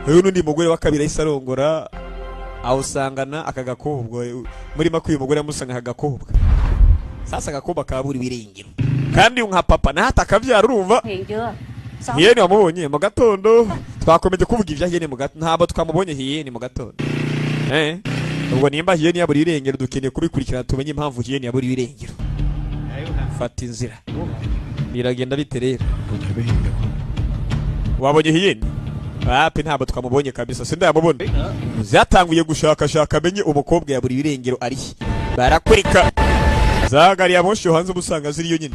[SPEAKER 1] uyu n'undi mugore wa kabiri ahise arongora awusangana aka gakobwa muri make uyu mugore yamusanga aka gakobwa sasa agakobwa kabura ibirengero kandi nka papa nahata akabyara urumva
[SPEAKER 3] Hiền chưa?
[SPEAKER 1] hiyeni wamubonye mu gatondo twakomeje kuvuga ibya hiyeni mu gatondo ntabwo twamubonye hiyeni mu gatondo ubwo nimba hiyeni yabura ibirengero dukeneye kubikurikirana tumenye impamvu hiyeni yabura ibirengero fata inzira biragenda bite rero wabonye hiyeni wapi ntabwo twamubonye kabisa sindamubona zatanguye gushakashaka amenye umukobwa yabura ibirengero ari barakurika zagariye amosho hanze ubusanga ziriyo nyine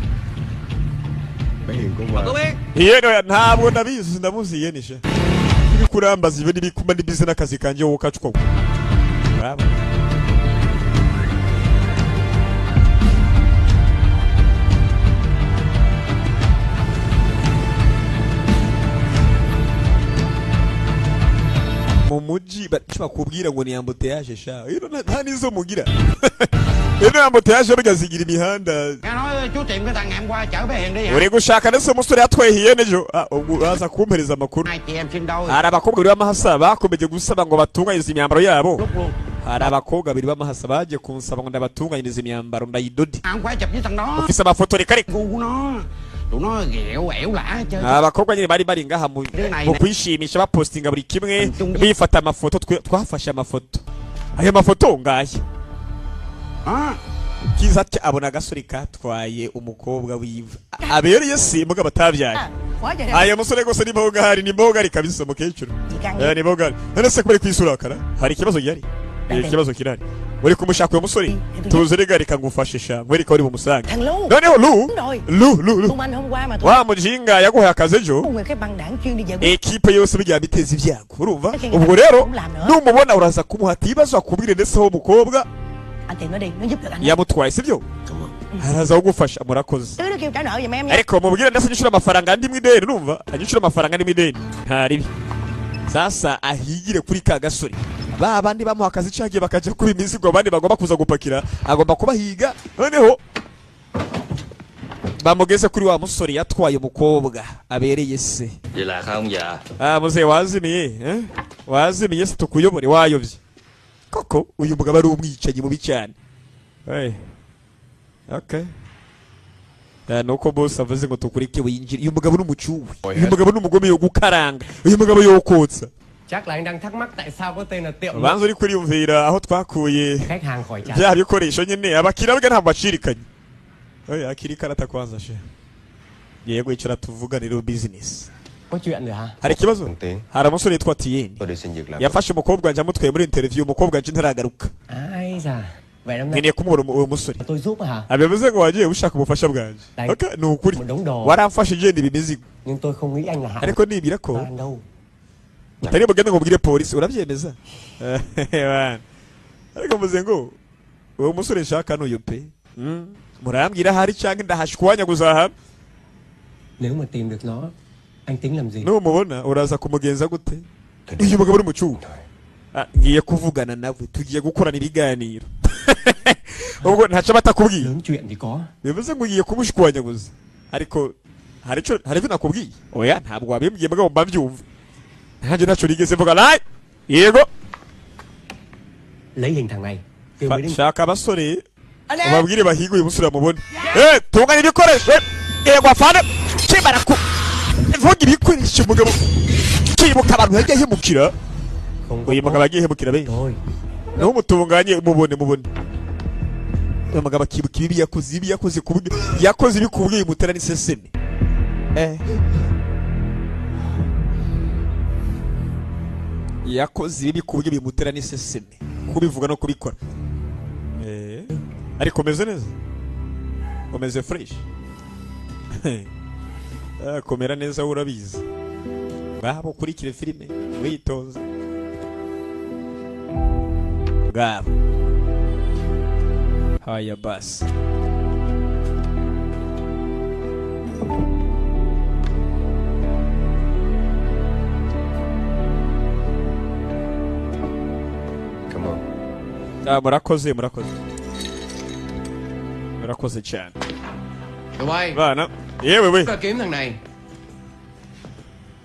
[SPEAKER 1] hiyeni ntabwo ndabizi ndamuzi hiyeni sha iri kurambaza ibi n'ibikuma n'ibize n'akazi kanjye wowe ukacwa mu muji bakubwira ngo ni ambuteyage sha nta nizo mugira ino moto yaje bigazigira imihanda
[SPEAKER 4] Nghe nói chú tìm cái thằng ngày hôm qua chở bé Hiền đi hả?
[SPEAKER 1] uri gushaka ndetse umusore yatwaye ihene ejo ubwo aza kumpereza amakuru
[SPEAKER 4] Hai chị em sinh đôi.
[SPEAKER 1] hari abakobwa bari b'amahasa bakomeje gusaba ngo batunganyirize imyambaro yabo
[SPEAKER 4] Lúc luôn.
[SPEAKER 1] hari abakobwa bari b'amahasa baje kunsaba ngo ndabatunganyirize imyambaro ndayidode
[SPEAKER 4] Không phải chụp với thằng đó.
[SPEAKER 1] ufise amafoto reka reka
[SPEAKER 4] Ngu của nó. Tụi nó ghẹo ẻo lả chơi.
[SPEAKER 1] abakobwa nyine bari ngaha mu kwishimisha bapostinga buri kimwe bifata amafoto twafashe amafoto ayo mafoto ngaya
[SPEAKER 4] Đó.
[SPEAKER 1] kiza ati abona agasore katwaye umukobwa wiva abereye simbwa batabyaye
[SPEAKER 3] Quá trời đẹp.
[SPEAKER 1] aya musore gose ni mbogari kabisa mukecuru ni mbogari none se kubera kwisurakara hari ikibazo gihari ikibazo kirari uri kumushaka uyo musore tuzerega reka ngufashisha nkwereka uri bumusanga
[SPEAKER 7] Thằng Lu.
[SPEAKER 1] noneho Lu
[SPEAKER 7] Tụi anh hôm qua mà tôi
[SPEAKER 1] wa mujinga yaguhaye akazi ejo
[SPEAKER 7] người cái băng đảng chuyên đi giải quyết.
[SPEAKER 1] ekipe yose bijya biteza ibyago urumva ubwo rero numubona uraza kumuhata ibibazo akubwire ndetse ho umukobwa
[SPEAKER 7] Anh tìm nó đi, nó giúp được anh.
[SPEAKER 1] yamutwaye sibyo araza kugufasha murakoze
[SPEAKER 7] Tứ nó kêu trả nợ giùm em nha.
[SPEAKER 1] ariko mubwire ndetse anyishura amafaranga andi mwideni urumva anyishura amafaranga andi mwideni ntaribi sasa ahigire kuri ka gasore ba bandi bamuha akazi cagiye bakaja kuba imizigo abandi bagomba kuza gupakira agomba kubahiga noneho bamugeze kuri wa musore yatwaye umukobwa abereye se
[SPEAKER 4] Vậy là không dạ.
[SPEAKER 1] muze wazimiye wazimiye se tukuyobore wayovye koko uyu mugabo ari umwicanyi mubi cyane okay nuko boss avuze ngo tukureke winjire uyu mugabo n'umucuwe uyu mugabo n'umugome yo gukaranga uyu mugabo yo kotsa
[SPEAKER 2] Chắc là anh đang thắc mắc tại sao có tên là tiệm
[SPEAKER 1] banza uri kuriyumvira aho twakuye
[SPEAKER 2] khách hàng khỏi trả.
[SPEAKER 1] bya bikoresho nyene abakira bwe ntabwo bacirikanye akiri karata kwanza she yego icara tuvuganira business
[SPEAKER 2] Có chuyện rồi hả?
[SPEAKER 1] hari ikibazo hari umusore yitwa Tiyeni
[SPEAKER 4] Tôi đi xin việc làm.
[SPEAKER 1] yafashe umukobwa wanje amutwaye muri interview umukobwa wanje ntaragaruka
[SPEAKER 2] Ai da. Vậy năm nay
[SPEAKER 1] nkeneye kumubona uwo musore
[SPEAKER 2] tôi giúp hả?
[SPEAKER 1] abivuze ngo wagiye ushaka ubufasha bwanje
[SPEAKER 2] Đây.
[SPEAKER 1] okay ni ukuri
[SPEAKER 2] Một đống đồ.
[SPEAKER 1] waramfashe igenda ibi mizigo
[SPEAKER 2] Nhưng tôi không nghĩ anh là hại.
[SPEAKER 1] ariko nibira ko
[SPEAKER 2] Anh đâu?
[SPEAKER 1] utari bugende ngo ubwire polisi urabyemeza ariko mvuze ngo uwo musore nshaka n'uyu pe murambwira hari cyangwa ndahashwanya guzaha
[SPEAKER 2] Nếu mà tìm được nó, anh tính làm gì?
[SPEAKER 1] numubona uraza kumugenza gute uyu mugabo uri mu cyuho ngiye kuvugana nawe tugiye gukorana ibiganiro ubwo ntaca batakubwiye
[SPEAKER 2] Lớn chuyện thì có.
[SPEAKER 1] bivuze ngo ugiye kumushwanya guza ariko hari ibyo nakubwiye oya ntabwo wabimbwiye mugabo mbabyumva ntaje naco rigeze mvuga nayi yego
[SPEAKER 2] Lấy hình thằng này. Kêu mấy đứa
[SPEAKER 1] shaka abasore ubabwire bahiga uyu musore bamubone tunganya ibikoresho yego afana kibaraku vuga ibikoresho mugabo kibuka abantu yagiye hemukira
[SPEAKER 2] không có
[SPEAKER 1] uyu mugabo yagiye hemukira be
[SPEAKER 2] thôi.
[SPEAKER 1] no mutunganye mubone uyu mugabo akibuka ibi yakoze ku buryo yakoze ibikubwiye mutera n'iseseme yakoze ibi ku buryo bimutera n'iseseme kubivuga no kubikora ariko umeze neza umeze fresh komera neza urabizi ngabo ukurikire filime witonze ngabo haya basi
[SPEAKER 4] Cảm ơn.
[SPEAKER 1] murakoze cyane
[SPEAKER 2] Tụi bay,
[SPEAKER 1] bana yewe we
[SPEAKER 2] ta kiếm thằng này.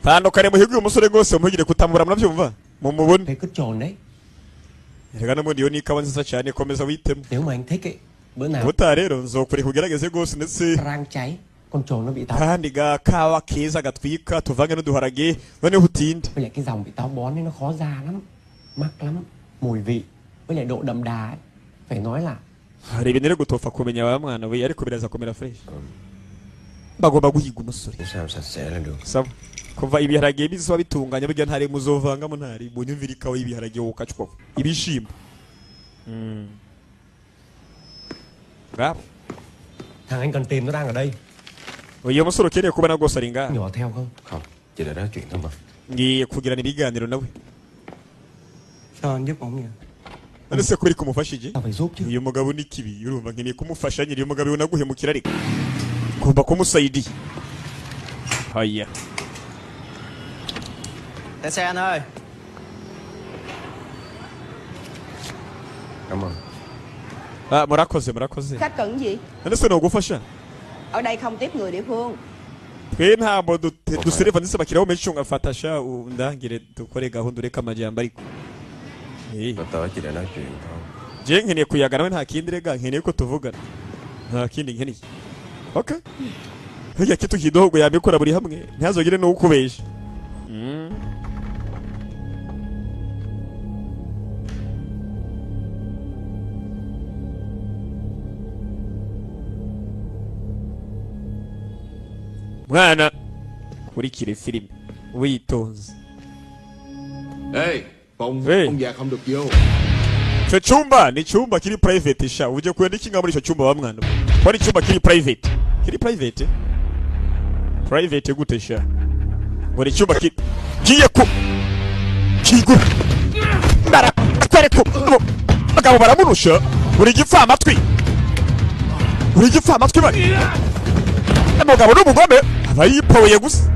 [SPEAKER 1] tandukane muhiga uyu musore rwose mumugire kutamubura murabyumva mumubone
[SPEAKER 2] Thấy cứ trồn đấy.
[SPEAKER 1] reka n'ubundi iyo ni ikawa nziza cyane komeza witemo
[SPEAKER 2] Nếu mà anh thích ấy, bữa nào
[SPEAKER 1] ubutaha rero nzokureka ugerageze rwose ndetse
[SPEAKER 2] rang cháy, con trồn nó bị táo.
[SPEAKER 1] kandi gakawa keza gatwika tuvange n'uduharage noneho utinde
[SPEAKER 2] Với lại cái dòng bị táo bón ấy nó khó ra lắm, mắc lắm, mùi vị, với lại độ đậm đà ấy. Phải nói là
[SPEAKER 1] hari ibintu rero gutofa kumenya wa mwana we ariko biraza kumera fresh bagomba guhiga umusore
[SPEAKER 4] Sao sạch sẽ là được.
[SPEAKER 1] sawa kuva ibiharage bizoba bitunganya burya ntari muzovangamo ntari munyumvira ikawa y'ibiharage wokacwa ibishimbo ngabo
[SPEAKER 2] thằng anh cần tìm nó đang ở đây.
[SPEAKER 1] uyu musore ukeneye kubona rwose ari ngaha
[SPEAKER 2] Nhỏ theo không?
[SPEAKER 4] Không, chỉ là nói chuyện thôi mà.
[SPEAKER 1] ngiye kugirana ibiganiro nawe
[SPEAKER 2] Sao anh giúp ông nhỉ?
[SPEAKER 1] none se kubera kumufashije
[SPEAKER 2] Tao phải giúp chứ.
[SPEAKER 1] uyu mugabo ni kibi urumva nkeneye kumufasha nyiri uyu mugabo unaguhemukira ariko ngomba kumusaidiya haya
[SPEAKER 8] Lên xe anh ơi.
[SPEAKER 4] Cảm ơn.
[SPEAKER 1] murakoze
[SPEAKER 7] Khách cần gì?
[SPEAKER 1] ndetse no gufasha
[SPEAKER 7] Ở đây không tiếp người địa phương.
[SPEAKER 1] twe ntabwo duseriva ndetse bakiraho menshi ngafatasha ndangire dukore gahunda ureka amajyamba ariko
[SPEAKER 4] Tao chỉ để nói chuyện thôi.
[SPEAKER 1] je nkeneye kuyaga nawe nta kindi rega nkeneye ko tuvugana nta kindi nkeneye okay hirya kitu kidogo yabikora buri hamwe ntazogire no ukubesha mwana kurikire filime witonze
[SPEAKER 8] Ê, phòng
[SPEAKER 1] Ê.
[SPEAKER 8] ông già không được vô.
[SPEAKER 1] icyo cyumba ni icyumba kiri private sha uje kwenda ikinga muri icyo cyumba wa mwana ko ni icyumba kiri private private gute sha muri icyumba kigiye ku kigo ndara akwereko bagabo baramurusha buri gipfa amatwi bari umugabo n'umugome abayipoye gusa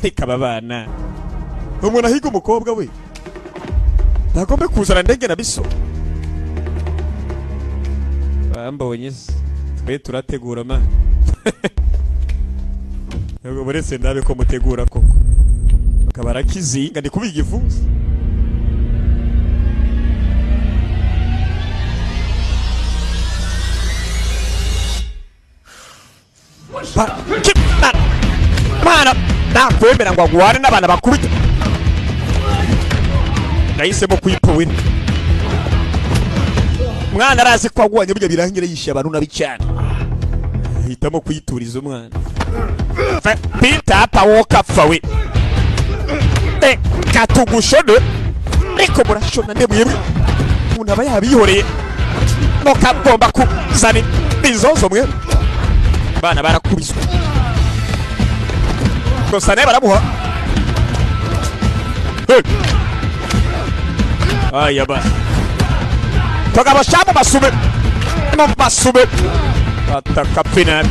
[SPEAKER 1] reka babana umuntu ahiga umukobwa we ntagombe kuzana ndenge na biso bambonye twe turategura ma yego buretse ndabe ko mutegura koko bakabara kizinga ndi kubiga ivuze mwana nakwemera ngo agwane n'abana bakubita nahisemo kuyipowera mwana arazi ko agwanye burya birangira yishe abantu nabi cyane hitamo kuyituriza umwana Peter apa woka fawe katugushone ariko murashona ndebuyebwe umuntu aba yabihoreye mukagomba kuzana izozo mwe bana barakubiswe gusa ne baramuha aya ba tukabashamo basume atakapina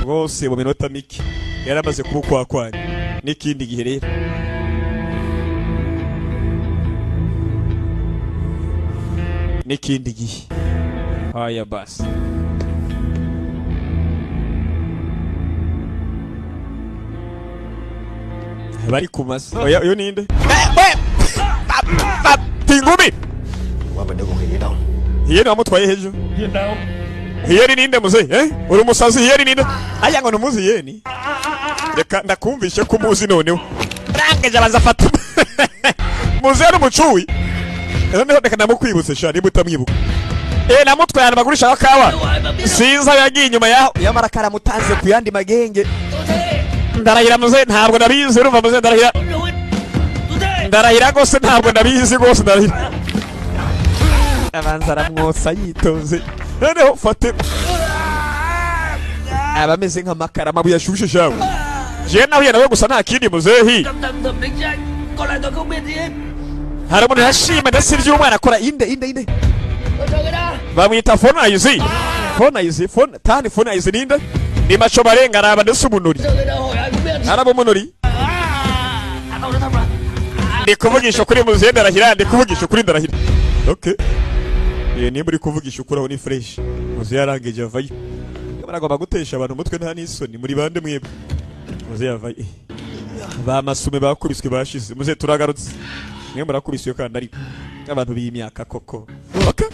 [SPEAKER 1] bose mu minota mike yaramaze kubukwakwanya n'ikindi gihe rero n'ikindi gihe aya basi bari kumasa oya ninde Tingumi
[SPEAKER 4] Qua bên đây có khỉ đâu.
[SPEAKER 1] Hiye namutwaye hejo
[SPEAKER 6] Hiền đâu?
[SPEAKER 1] Hiye ni ninde muze uri musazi hiye ni ninde aya ngo numuzi hiye ni reka ndakumvishe ko muzi noneho rangeje bazafata muze n'umucuwi noneho reka namukwibutse sha niba utamwibuka namutwaye abantu bagurisha bakawa sinza yagiye inyuma yaho yamarakara mutanze ku yandi magenge ndarahira muze ntabwo nabizi urumva muze ndarahira gose ntabwo ndabizi gose ndarahira abanza aramwosa yitonze noneho fate abameze nk'amakara amabuye ashushe shawe je nahuye nawe gusa nta kindi muzehi hari umuntu yashima ndetse iby'umwana akora inde bamwita phone izi ninde ni macho barenga araba ndetse umunuri araba umunuri ndi kuvugisha kuri muzehe ndarahira ndi kuvugisha kuri ndarahira okay nimba uri kuvugisha ukuri aho ni fresh muzehe yarangeje avayo baragomba gutesha abantu umutwe nta n'isoni muri bande mwebwe muzehe yavayo bamasume bakubiswe bashize muzehe turagarutse mwe murakubiswe kandi ariko abantu b'imyaka koko okay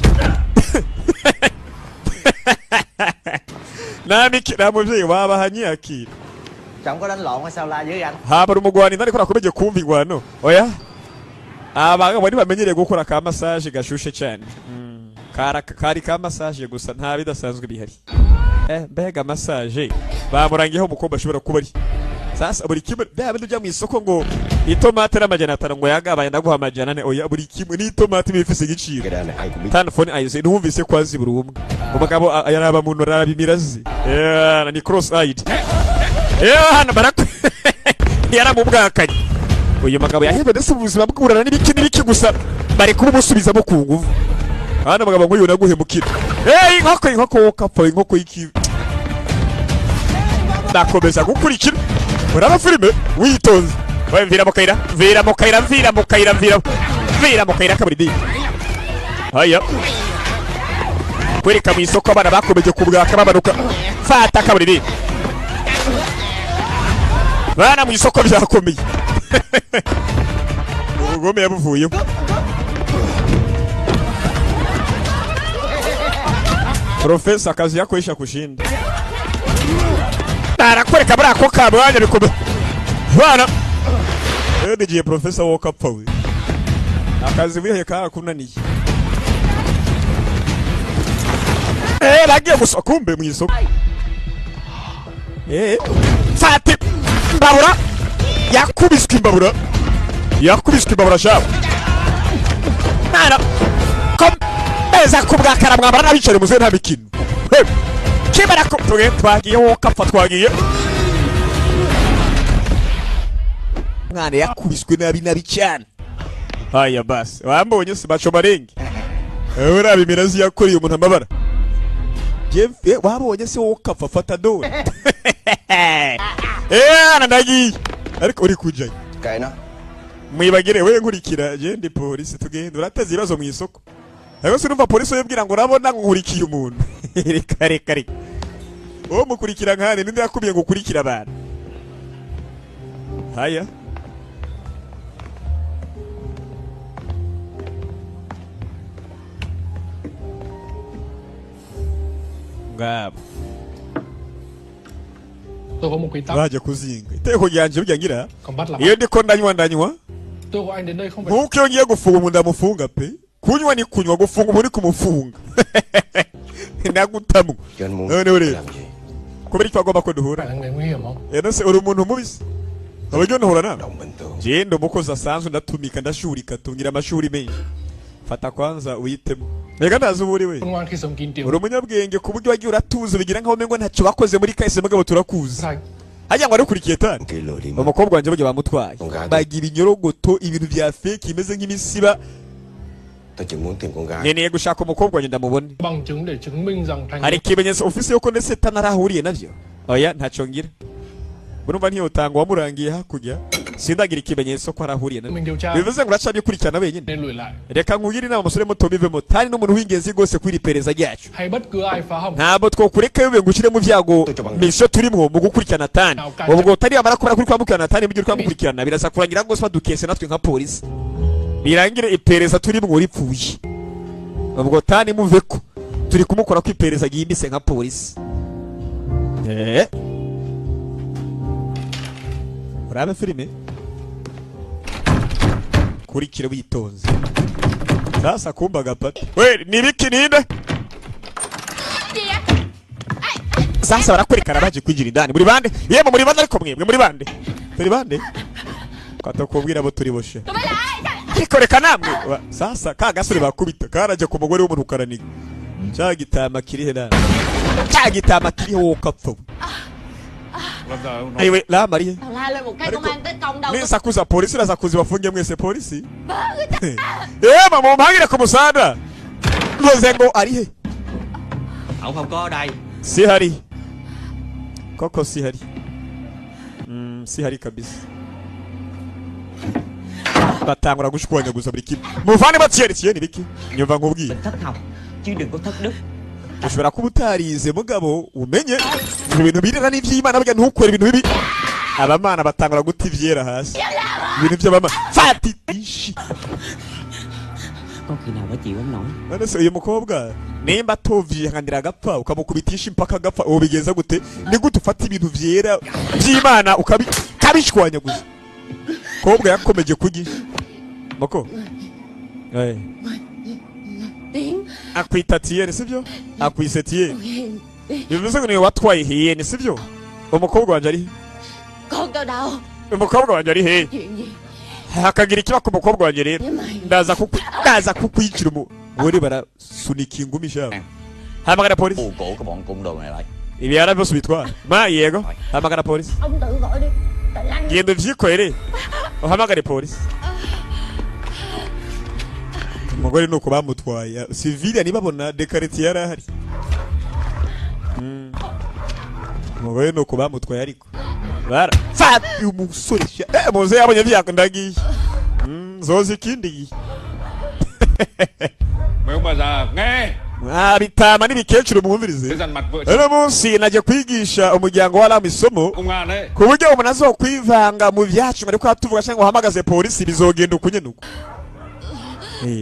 [SPEAKER 1] nta mubyeyi wabahanye akira
[SPEAKER 2] Chồng có đánh lộn hay sao la với anh?
[SPEAKER 1] habara umugwani ndari ko nakomeje kumva igwano oya abagabo bari bamenyereye gukora ka massage gashushe cyane kari ka massage gusa nta bidasanzwe bihari mbega massage bamurangiyeho umukobwa ashobora kuba ari sasa buri kimwe bya bijya mu isoko ngo itomate n'amajana 5 ngo yagabaye ndaguha amajana 4 oya buri kimwe n'itomate bifise igiciro telefone ayise ntumvise kwazi buri umwe umugabo yaraba muntu arabimirazi ni cross eyed hano barakwe yaramubwakanye uyu mugabo yahebe ndetse ubuzima bw'uburana n'ibiki gusa bari kubusubizamo ku nguvu hano mugabo ngo yona guhemukira inkoko kapfa inkoko yiki ndakomeza gukurikira uraba filime witonze vira mu kayira kabiri di haya kwereka mu isoko abana bakomeje kubwaka babanuka fata kaburiri bana mu isoko byakomeye ubugome yabuvuyeho Profesa kazi yako isha kushinda narakwereka bari ako kabwanya bikomeye bana ndigiye profesa woka pawe akazi wihe karakunaniye bagiye gusa kumbe mu isoko fati mbabura yakubiswe imbabura shabo nara komeza kubwakara mwambara nabicare muze nta mikino kibara ko twagiye woka pa twagiye mwana yakubiswe nabi cyane haya basi wambonye se baco marenge urabimira ziyakoreye umuntu amabara wabonye se woka pa fata dore ndagiye ariko uri kujayo
[SPEAKER 4] Kệ nó.
[SPEAKER 1] mwibagire we nkurikira je ndi polisi tugenda urateze ibibazo mu isoko ariko sinumva polisi yebwira ngo urabona nkurikiye umuntu reka uwo mukurikira nkane ninde yakubiye ngo ukurikira abantu haya ngabo
[SPEAKER 9] Tôi có một quy tắc.
[SPEAKER 1] baje kuzinga iteko ryanje burya ngira
[SPEAKER 9] Còn bắt là
[SPEAKER 1] iyo ndiko ndanywa
[SPEAKER 9] tôi gọi anh đến đây không phải.
[SPEAKER 1] nkuko yongeye gufunga umuntu amufunga pe kunywa ni kunywa gufunga umuntu kumufunga nagutamu
[SPEAKER 4] Cho anh muốn
[SPEAKER 1] none uri
[SPEAKER 4] làm gì?
[SPEAKER 1] kubera icyo agomba ko
[SPEAKER 9] Phải
[SPEAKER 1] duhura
[SPEAKER 9] là người nguy hiểm không?
[SPEAKER 1] nose uri umuntu mubisi abajyo nahura nawe
[SPEAKER 4] Động bình thường.
[SPEAKER 1] je ndo mukozi asanzwe ndatumika ndashurika tungira amashuri menshi fata kwanza uyitemo reka ndazi uburi we
[SPEAKER 9] Ngoan khi sống kín tiếng.
[SPEAKER 1] uri umunyabwenge ku buryo wagiye uratuza bigira nkaho mengo ntacyo wakoze muri kahise mugabo turakuzi
[SPEAKER 9] Sạch.
[SPEAKER 1] hajya ngo arikurikiye tani
[SPEAKER 4] Kì lừa đi mất.
[SPEAKER 1] umukobwa wanje buryo bamutwaye
[SPEAKER 4] Con gái tôi.
[SPEAKER 1] bagira inyorogoto ibintu bya fake imeze nk'imisiba
[SPEAKER 4] Tôi chỉ muốn tìm con gái.
[SPEAKER 1] nkeneye gushaka umukobwa wanje ndamubone
[SPEAKER 9] Bằng chứng để chứng minh rằng thành
[SPEAKER 1] hari ikimenyetso ufise yuko ndetse tanarahuriye navyo oya ntacyo ngira urumva ntiyotanga wamurangiye hakurya sindagira ikimenyetso ko arahuriye navyo
[SPEAKER 9] mình điều tra
[SPEAKER 1] bivuze ngo uraca bikurikirana wenyine
[SPEAKER 9] nên lùi lại.
[SPEAKER 1] reka nkugire inama musore muto bivemo tani n'umuntu w'ingenzi rwose kwiri pereza ryacu
[SPEAKER 9] Hay bất cứ ai phá hỏng.
[SPEAKER 1] ntabwo twokureka yobe ngo ushyire mu vyago misho turimwo mu gukurikirana tani ubwo utari yamara kubara kuri kwamukurikirana tani mu gihe kwamukurikirana biraza kurangira ngo badukese natwe nka polisi birangire ipereza turimwo ripfuye ubwo tani muveko turi kumukora ku ipereza giyimbise nka polisi urabe filime kurikire witonze sasa kumba gapata we nibiki ninde sasa barakwerekana baje kwigira indani muri bande yemo muri bande ariko mwebwe muri bande turi bande katakubwira abo turi boshe ikoreka namwe sasa ka gasore bakubita karaje ku mugore w'umuntu karaniga cyagitama kirihe nani cyagitama kirihe wokapfa ayiwe la mariye
[SPEAKER 3] Tao la lên một cái công an tới công đâu.
[SPEAKER 1] ni sakuza polisi na sakuzi bafunge mwese polisi mama mpangire ku musada ngoze ngo ari he
[SPEAKER 6] Ông không có ở đây.
[SPEAKER 1] si hari koko si hari si hari kabisa batangura gushwanya gusa buri kimwe muvane batsiye ni biki nyumva nkubwiye
[SPEAKER 2] Thất học chứ đừng có thất đức.
[SPEAKER 1] ushobora kuba utarize mugabo umenye ibintu birira n'ivy'Imana burya ntukore ibintu bibi abamana batangura guta ivyera hasi ibintu by'abamana fati ishi
[SPEAKER 2] Có khi nào nó chịu không nổi.
[SPEAKER 1] none se uyu mukobwa nimba tovye nkandira agapfa ukamukubitisha impaka agapfa ubu bigenza gute ni gute ufata ibintu vyera by'Imana ukabishwanya gusa kobwa yakomeje kugi moko
[SPEAKER 3] Tiếng.
[SPEAKER 1] akwita tiyene sivyo akwise tiyene bivuze ngo niwe watwaye hiyene sivyo umukobwa wanje ari
[SPEAKER 3] Con tao đâu?
[SPEAKER 1] umukobwa wanje ari he
[SPEAKER 3] Chuyện gì?
[SPEAKER 1] hakagira ikiba ku mukobwa wanje rero ndaza kukwicira umugore barasunika ingumi shabo hamagara polisi
[SPEAKER 6] Ù cổ cái bọn côn đồ này lại.
[SPEAKER 1] ibi yarabose bitwara ma yego hamagara polisi
[SPEAKER 3] Ông tự gọi đi. Tại anh.
[SPEAKER 1] genda uvyikorere uhamagare polisi umugore nuko bamutwaye civile nibabona dekariti yarahari umugore nuko bamutwaye ariko bara fati umusore muze yabonye vyakundagiye zozi ikindi
[SPEAKER 8] Mày ông bà già nghe.
[SPEAKER 1] Bitama n'ibikecuru mwumvirize.
[SPEAKER 8] Để dằn mặt vợ
[SPEAKER 1] Uno munsi naje kwigisha umuryango wa Ram isomo
[SPEAKER 8] công an đấy.
[SPEAKER 1] ku buryo umuntu azokwivanga mu byacu ariko atuvuga cyangwa uhamagaze polisi bizogenda ukunyenuko.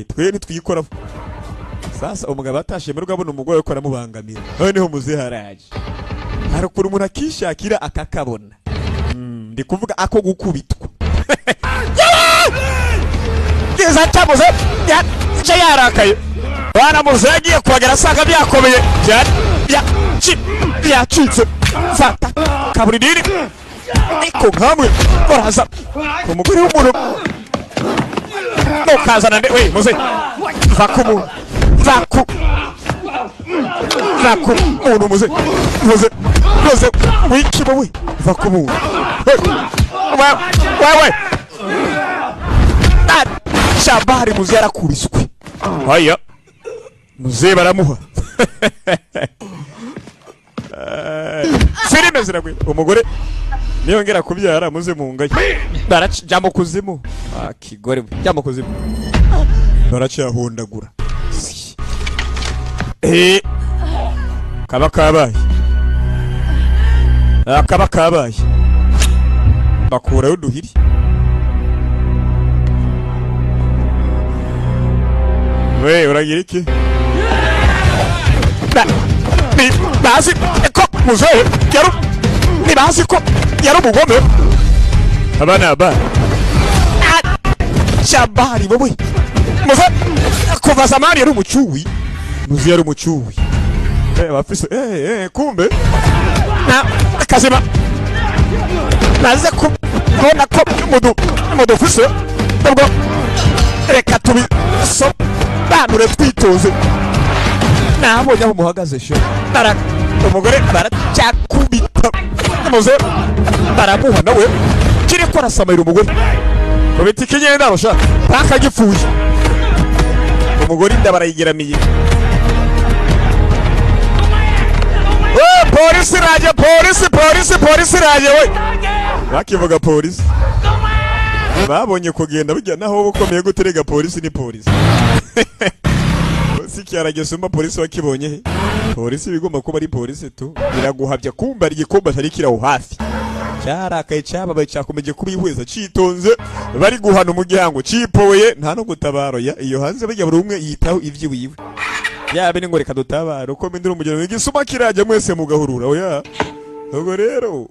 [SPEAKER 1] Twe nitwikora. Sasa umugabo atashe mu rugabo n'umugore ko aramubangamira. Noneho muze haraje. Harakura umuntu akishakira akakabona. Ndi kuvuga ako gukubitwa. Geza tamuze ya yarakaye. Bana muzagiye kwagera asanga byakomeye. Byacitse. Fata kaburidiri. Niko nkamwe baraza. Umugore w'umuntu. Nokazana nde we muze. Vakumu. Umuntu muze. Wikibo we. Vakumu. We. Shabari muze yarakubiswe. Haya. Muze baramuha. Filime ziragwe. Umugore niyongera kubyara muze mu ngaye. Barajya mu kuzimu. Kigore jya mu kuzimu. Baracyahondagura. Kaba kabaye. Bakura uduhiri. We uragira iki? Bazi ko muze yaro ni bazi ko yaro mugome. Abana Shabari bowe. Muze kuva zamani yari umucuwi. Muze yari umucuwi. Bafise kumbe. Na akazima. Naze kubona ko mudu fuse. Ubwo reka tubi so banure twitoze. Nabonye aho muhagaze sho. Umugore baracyakubita. Muze baramuha nawe. Kiri ko arasamayira umugore. Ubiti kinyenda arusha. Bakagipfuye. Umugore inda barayigeramiye. Polisi raje we. Bakivuga polisi. Babonye kugenda bijya naho bukomeye guterega polisi ni polisi. Sikyaragesumba polisi wakibonye he? Polisi bigomba kuba ari polisi tu. Biraguhabya kumba igikomba cyari kiraho hafi. Cyarakaye cyababaye cyakomeje kubihweza citonze bari guhana umuryango cipoye nta no gutabaro ya iyo hanze bijya buri umwe yitaho ivyiwiwe. Yabe ni ngo reka dutabara uko mindira umuryango igisuma kirajya mwese mugahurura oya. Ubwo rero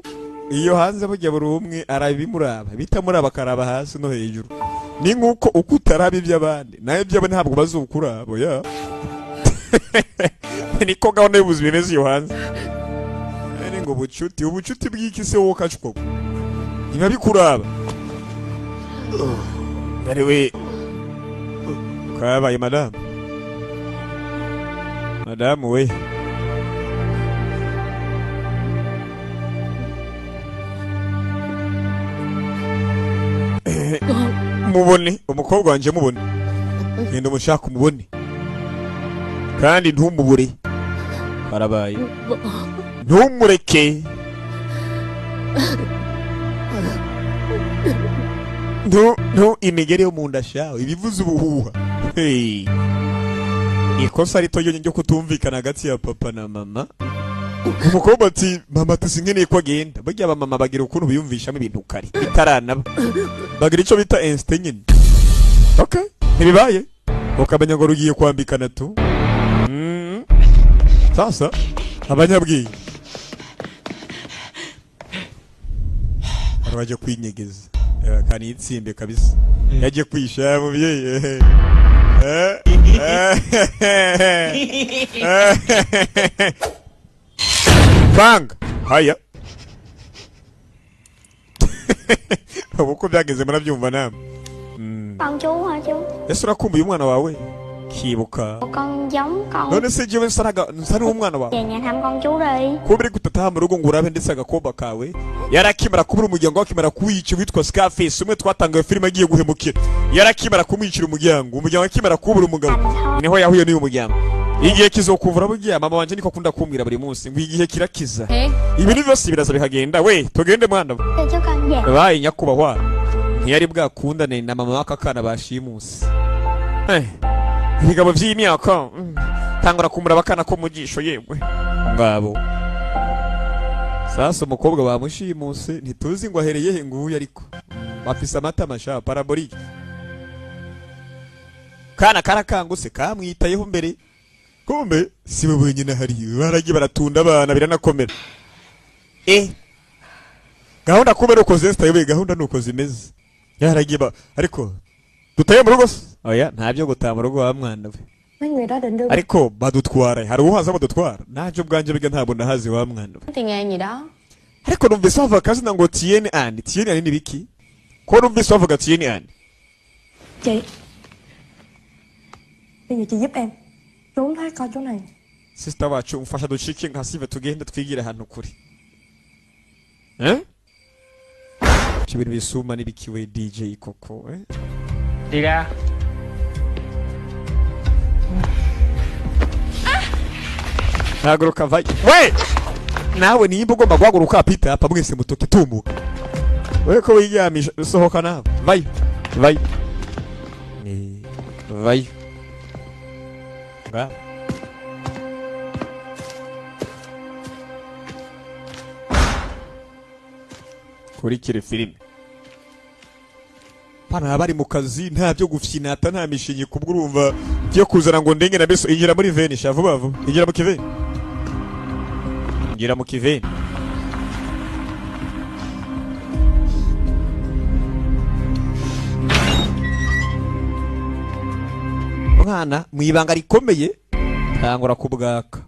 [SPEAKER 1] iyo hanze bijya buri umwe arabimuraba bitamuraba karaba hasi no hejuru. Ni nkuko ukutaraba iby'abandi naye byabo ntabwo bazukura oya. Niko gahunda y'ubuzima imeze iyo hanze. Ngo ubucuti bw'ikise wowe kacukwa. Niba bikuraba. Anyway. Kabaye madam. Madam we. Mubone umukobwa wanje mubone. Genda umushaka umubone. Kandi ntumubure. Karabaye. Ntumureke. Imigere yo mu nda shawe ibivuze ubuhuha. Ikosa rito ryo kutumvikana hagati ya papa na mama. Umukobwa ati mama tusingeneye ko agenda. Burya aba mama bagira ukuntu biyumvishamo ibintu kare. Bitaranaba. Bagira icyo bita instinct nyine. Okay, ntibibaye. Ukamenya ngo rugiye kwambikana tu. Sasa abanyabwiye araje kwinyegeza kani itsimbe kabisa yaje kwisha mubyeyi bang haya uko byageze murabyumva namwe
[SPEAKER 5] Con chú hả chú?
[SPEAKER 1] ese urakumbuye umwana wawe kibuka
[SPEAKER 5] Con giống con.
[SPEAKER 1] None se jewe nsana umwana wawe
[SPEAKER 5] Về nhà thăm con chú đi.
[SPEAKER 1] Kubiri gutataha mu rugo ngurabe ndetse agakomba kawe yarakimara kubura umuryango wakimara kuwica witwa Scarface umwe twatangaye filime agiye guhemukira yarakimara kumwicira umuryango wakimara kubura umugabo niho yahuye n'uyu muryango igihe kizokuvura bugiye mama wanje niko akunda kumbwira buri munsi ngo igihe kirakiza ibi ni byose biraza bihagenda we tugende mwana
[SPEAKER 5] Chú con về.
[SPEAKER 1] bayi nyakubahwa ntiyari bwakundane na mama w'aka kana bashimusi ibigabo by'imyaka atangura kumuraba akana ko mu jisho yewe ngabo. Sasa umukobwa bamushimuse ntituzi ngo ahereye he nguyu ariko bafise amata masha parabolique. Kana karakanguse kamwitayeho mbere. Kumbe si we wenyine hari baragiye baratunda abana biranakomera. Gahunda kubera uko zesta yewe gahunda nuko zimeze. Yaragiye ariko dutaye mu rugo. Oya ntabyo gutaha mu rugo wa mwana we.
[SPEAKER 5] Mấy người đó định đưa
[SPEAKER 1] Ariko badutwara hari uhaza badutwara. Naje ubwanje biga ntabwo nahazi wa mwana we.
[SPEAKER 3] Thì nghe gì đó.
[SPEAKER 1] Ariko numvise bavuga kazina ngo Tieni Anne. Tieni Anne ni biki? Ko numvise bavuga Tieni Anne.
[SPEAKER 5] Chị. Bây giờ chị giúp em trốn thoát coi chỗ này.
[SPEAKER 1] Sister wacu umfasha ducike nkasive tugende twigira ahantu kuri. Kibiri bisuma nibikiwe DJ koko
[SPEAKER 2] Đi ra.
[SPEAKER 1] Haguruka vai. We! Nawe nimba ugomba guhaguruka Peter hapa mwese mutoke tumuka. We ko wiyamisha sohoka nawe. Vai. Vai. Vai. Nga. Kurikire filime. Pana bari mu kazi nta byo gufyinata nta mishinyi kubwurumva byo kuzana ngo ndenge na beso injira muri veni shavu bavu. Injira mu kiveni. Injira mu kiveni. Mwana mwibanga rikomeye tangura kubwaka.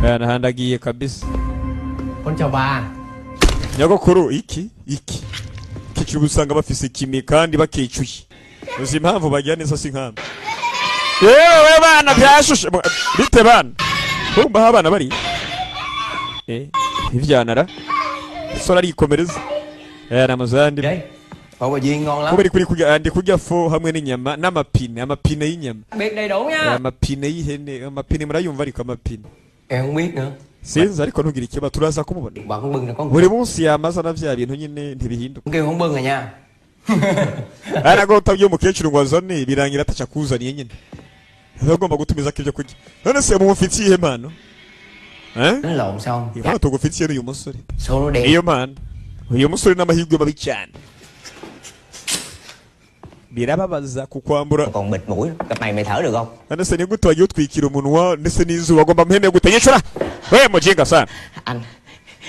[SPEAKER 1] Kana handagiye kabisa.
[SPEAKER 2] Con chào bà.
[SPEAKER 1] Nyagokuru iki kicu busanga bafise kimi kandi bakicuye. Uzi impamvu bagira neza sinkamba. Yewe bana byashushe bite bana. Kumba abana bari. Ivyanara. Sora rikomereza. Namuzandi.
[SPEAKER 2] Phở bà Duyên ngon lắm.
[SPEAKER 1] Kubera kuri kujya andi kujya fo hamwe n'inyama amapine y'inyama.
[SPEAKER 2] Biệt đầy đủ nha.
[SPEAKER 1] Amapine y'ihene, amapine murayumva ariko amapine.
[SPEAKER 2] Em không biết nữa.
[SPEAKER 1] Sinzi ariko ntugira ikiba turaza kumubona.
[SPEAKER 2] Bạn không bưng là con.
[SPEAKER 1] Buri munsi yamaza na vya bintu nyine ntibihinduka.
[SPEAKER 2] Kêu không bưng rồi nha.
[SPEAKER 1] Aragota byo mukecuru ngo azone birangira ataca kuzaniye nyine. Bagomba gutumiza kivyo kurya. None se mumufitiye ihe mpano?
[SPEAKER 2] Nó lộn xong.
[SPEAKER 1] Impano tugufitiye n'uyu musore.
[SPEAKER 2] Số nó đen.
[SPEAKER 1] Iyo mpano. Uyu musore n'amahirwe mabi cyane. Birababaza kukwambura.
[SPEAKER 2] Còn bịt mũi, cặp này mày thở được không?
[SPEAKER 1] None se ni gute wagiye utwikira umunwa ndetse n'izuba agomba mpene gute yicura. We mujinga sana.
[SPEAKER 2] Anh.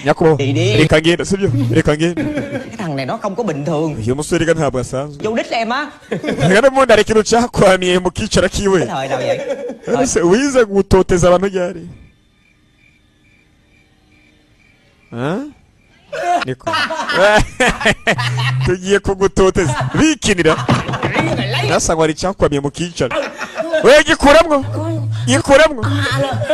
[SPEAKER 1] Nyako.
[SPEAKER 2] Đi đi.
[SPEAKER 1] Reka ngende sibyo? Reka ngende.
[SPEAKER 2] Cái thằng này nó không có bình thường.
[SPEAKER 1] Uyu musore ga ntabwo asanzwe.
[SPEAKER 2] Vô đích em á.
[SPEAKER 1] Ngane mu ndare kintu cyakwamiye mu kicara kiwe.
[SPEAKER 2] Cái thời nào vậy?
[SPEAKER 1] None se wize gutoteza abantu ryari? Niko. Tugiye kugutoteza bikinira. Nasa ngo ari cyakwamiye mu kicara. We gikuramwo. Gikuramwo.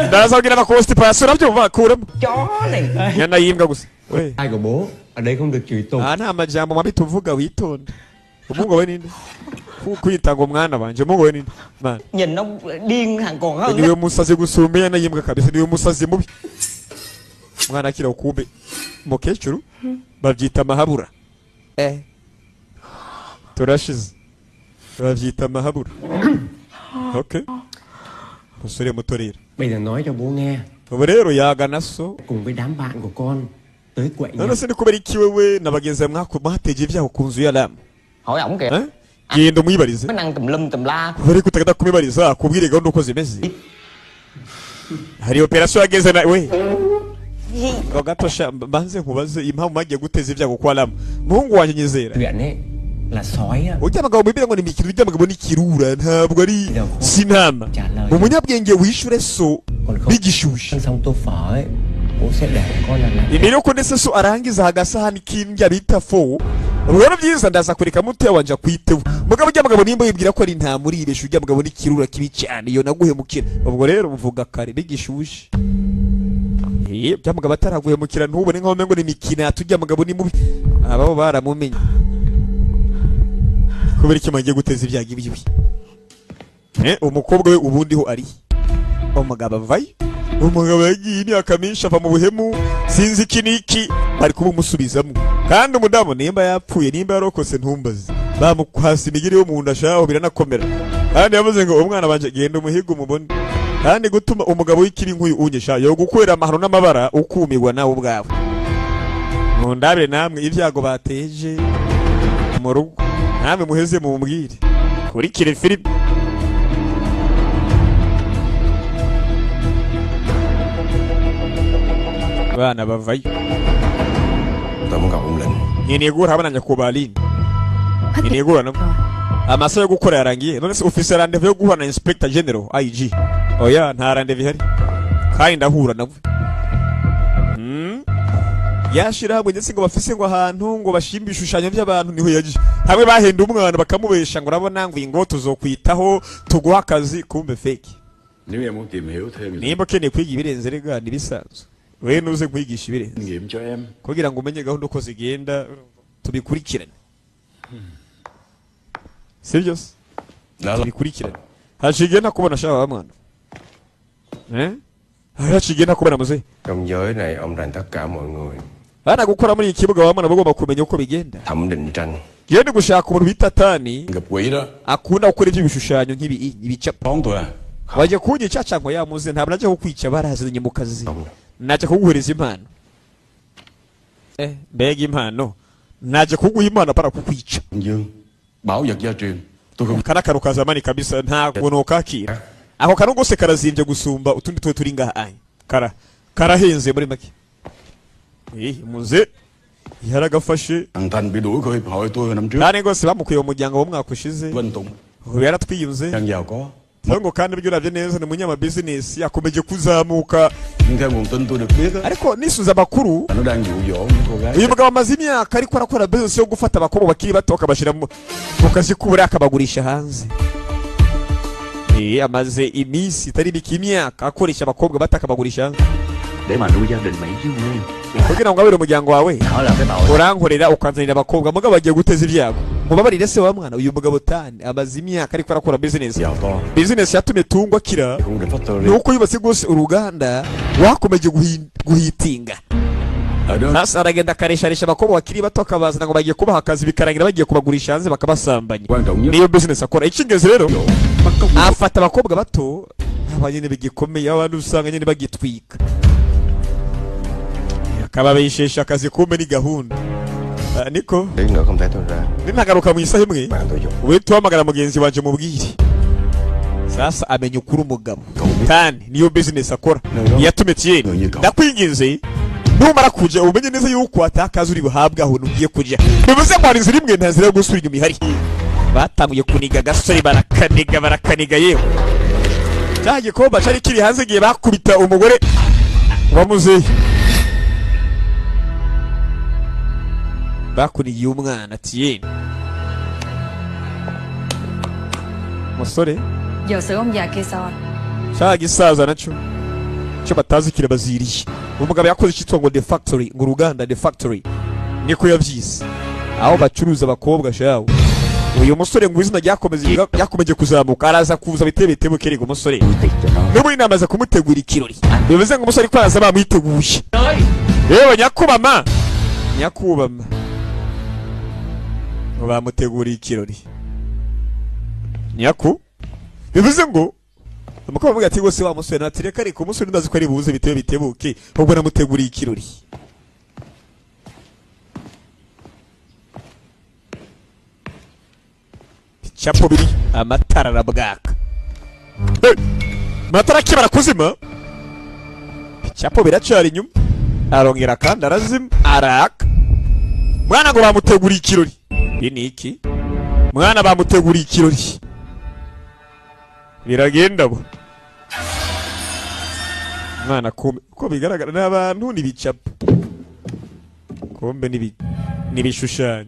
[SPEAKER 1] Ndazagira abakonstipation nabyumva kuramo.
[SPEAKER 2] Chó này.
[SPEAKER 1] Yana yimbwa gusa. We.
[SPEAKER 2] Ai của bố, ở đây không được chửi tục.
[SPEAKER 1] Nta majambo mabi tuvuga witonde. Umungo we ninde? Kwita ngo mwana banje umungo we ninde? Man.
[SPEAKER 2] Nhìn nó điên thằng còn hơn.
[SPEAKER 1] Niwe musazi gusumbe yana yimbwa kabisa niwe musazi mubi. Mwana akira ukube. Mukecuru bavyita mahabura. Turashize. Bavyita mahabura. Okay. Musore mutorera.
[SPEAKER 2] Bây giờ nói cho bố nghe.
[SPEAKER 1] Ubu rero yagana so
[SPEAKER 2] Cùng với đám bạn của con tới quậy nhà.
[SPEAKER 1] none se ni kubera iki wewe nabagenzi mwako mwateje ivyaho kunzu ya lam.
[SPEAKER 2] Hỏi ổng kìa.
[SPEAKER 1] Genda umwibarize.
[SPEAKER 2] Mới năng tùm lum tùm la.
[SPEAKER 1] Bari kutagada kumibariza kubwire gahunda uko zimeze. Hari operation yageze na we. Ngo gatosha banze nkubaze impamvu magiye guteza ivyago kwa lam. Muhungu wanje nyizera.
[SPEAKER 2] Chuyện ấy là sói á.
[SPEAKER 1] Ujya abagabo bibira ngo ni mikiro ujya abagabo ni kirura ntabwo ari sinama. Umunyabwenge wishure so bigishushe.
[SPEAKER 2] Xong tô phở ấy, bố sẽ để con là
[SPEAKER 1] Imiro ko nese so arangiza hagasahani kindya bita fo. Ubwo byiza ndaza kureka mute wanje kwitewe. Mugabo ujya abagabo nimba yibwira ko ari nta muri ibeshu ujya abagabo ni kirura kibi cyane yo naguhemukira. Ubwo rero uvuga kare bigishushe. Byamugabo ataraguhemukira ntubone nkaho mengo ni mikina tujya abagabo ni mubi. Ababo baramumenye. Kubera iki magiye guteza ibyaga ibibi. Umukobwa we ubundi ho ari. Umugabo vai. Umugabo yagiye ni akamisha ava mu buhemu sinzi iki niki bari kuba umusubizamo. Kandi umudamu nimba yapfuye nimba yarokose ntumbaze. Bamukwasa imigiri yo mu nda shaho biranakomera. Kandi yavuze ngo umwana banje genda umuhigo umubone. kandi gutuma umugabo w'ikibi nk'uyu unyesha yo gukorera amahano n'amabara ukumirwa nawe ubwawe. Mundabire namwe ibyago bateje mu rugo, namwe muheze mu mbwire kuri kire film. Bana bavayo.
[SPEAKER 4] Tôi muốn gặp ông Lĩnh.
[SPEAKER 1] Nkeneye guhura hamwe na Nyakubaline. Nkeneye guhura nabo. Amasaha yo gukora yarangiye. None se ufise rendezvous yo guhura na Inspector General IG. Oya nta rendezvous ihari. Kandi ndahura nabo. Yashira hamwe ndetse ngo bafise ngo ahantu ngo bashimba ibishushanyo by'abantu niho yagiye. Hamwe bahenda umwana bakamubesha ngo urabona ngo ingo tuzokwitaho tuguha akazi kumbe fake.
[SPEAKER 8] Nếu em muốn tìm hiểu thêm
[SPEAKER 1] Nimba ukeneye kwiga ibirenze rega nibisanzwe. Wewe nuze kwigisha ibirenze.
[SPEAKER 8] kinh nghiệm cho em.
[SPEAKER 1] Kugira ngo umenye gahunda uko zigenda tubikurikirane. Sibyo? Tubikurikirane. Hashigiye nakubona shaba mwana. Hashigiye nakubona muze.
[SPEAKER 4] Trong giới này ông rành tất cả mọi người.
[SPEAKER 1] Bana gukora muri iki kibuga wamana bagomba kumenya uko bigenda.
[SPEAKER 4] Thẩm Định Tranh.
[SPEAKER 1] Yende gushaka umuntu bita Tani
[SPEAKER 8] Gặp quỷ đó.
[SPEAKER 1] akunda gukora ibishushanyo nk'ibi ibicapo.
[SPEAKER 8] Đón tôi à?
[SPEAKER 1] Waje kunyica cyangwa yamuze ntabwo naje kukwica barazanye mu kazi. Naje kuguhereza impano. Mbega impano. Naje kuguha impano para kukwica.
[SPEAKER 8] Dương. Bảo vật gia truyền. Tôi không.
[SPEAKER 1] Kana karuka zamani kabisa nta kuntu kakira. Ako kanu gose karazimvye gusumba utundi twe turi ngaha. Karahenze muri make. Muze yaragafashe.
[SPEAKER 8] Thằng Thành bị đuổi khỏi hiệp hội tôi hồi năm trước.
[SPEAKER 1] Kandi gose bamukuye mu muryango wo mwaka ushize.
[SPEAKER 8] Vân Tùng.
[SPEAKER 1] Yaratwiyunze.
[SPEAKER 8] Đang giàu có.
[SPEAKER 1] Ngo kandi byo navye neza ni munyama business yakomeje kuzamuka.
[SPEAKER 8] Nhưng theo nguồn tin tôi được biết á.
[SPEAKER 1] Ariko nisuza makuru.
[SPEAKER 8] Nó đang dụ dỗ một cô gái.
[SPEAKER 1] Uyu mugabo amaze imyaka ariko arakora business yo gufata abakobwa bakiri bato akabashira mu kazi kubura akabagurisha hanze. Amaze iminsi itari biki imyaka akoresha abakobwa bato akabagurisha hanze.
[SPEAKER 6] Để mà nuôi gia đình Mỹ chứ Nguyên.
[SPEAKER 1] Kugira ngo abere umuryango wawe.
[SPEAKER 6] Nó là cái tội.
[SPEAKER 1] Urankorera ukanzanira abakobwa mugabo bagiye guteza ibyago. Mubabarire se wa mwana uyu mugabo Tani amaze imyaka ariko arakora business. Business yatumye tungwa kira. Nuko yubatse gose uruganda wakomeje guhitinga. Sasa aragenda akaresharesha abakobwa bakiri bato akabazana ngo bagiye kubaha akazi bikarangira bagiye kubagurisha hanze bakabasambanya. Niyo business akora. Ikingeze rero afata abakobwa bato abanyene bigikomeye abantu usanga nyene bagitwika. Akababeshesha akazi kumbe ni gahunda. Niko
[SPEAKER 4] Tí nữa không thấy tôi ra.
[SPEAKER 1] Ninagaruka mu isaha imwe.
[SPEAKER 4] Bạn tôi dùng.
[SPEAKER 1] We tuhamagara mugenzi wanje mubwire. Sasa amenya ukuri umugabo. Tani niyo business akora. Yatumye Tieni. Ndakwinginze numara kuja umenye neza yuko atakaza uri buhabwa aho nugiye kuja. Bivuze ngo hari inzira imwe ntazira yo gusubira inyuma ihari. Batanguye kuniga gasore barakaniga yewe. Cyagiye ko bacari kiri hanze giye bakubita umugore wa muzehe. Bakunigiye umwana Tieni. Musore
[SPEAKER 5] Giờ xử ông già kia sao anh?
[SPEAKER 1] cyaga isaza naco cyo batazi kire baziriye. Umugabo yakoze cyitwa ngo The Factory, ngo uruganda The Factory niko yavyise aho bacuruza abakobwa shawo. Uyu musore ngo izina ryakomeje kuzamuka araza kuza bitebete bukerego umusore n'ubu inama za kumutegura ikirori. Bivuze ngo umusore ko araza bamwiteguye. Yewe nyakubama ngo bamutegura ikirori. Bivuze ngo umukobwa avuga ati gose wa musore natireka ariko umusore ndazi ko ari buze bitebuke ubwo namuteguriye ikirori. Chapo biri amatara arabwaka. Matara kibara kuzima. Chapo biracari inyuma. Arongera kandi arazima araka. Mwana ngo bamuteguriye ikirori. Ini iki? Mwana bamuteguriye ikirori. Biragenda bo. Mwana ko bigaragara n'abantu nibicapo. Kombe nibishushanyo.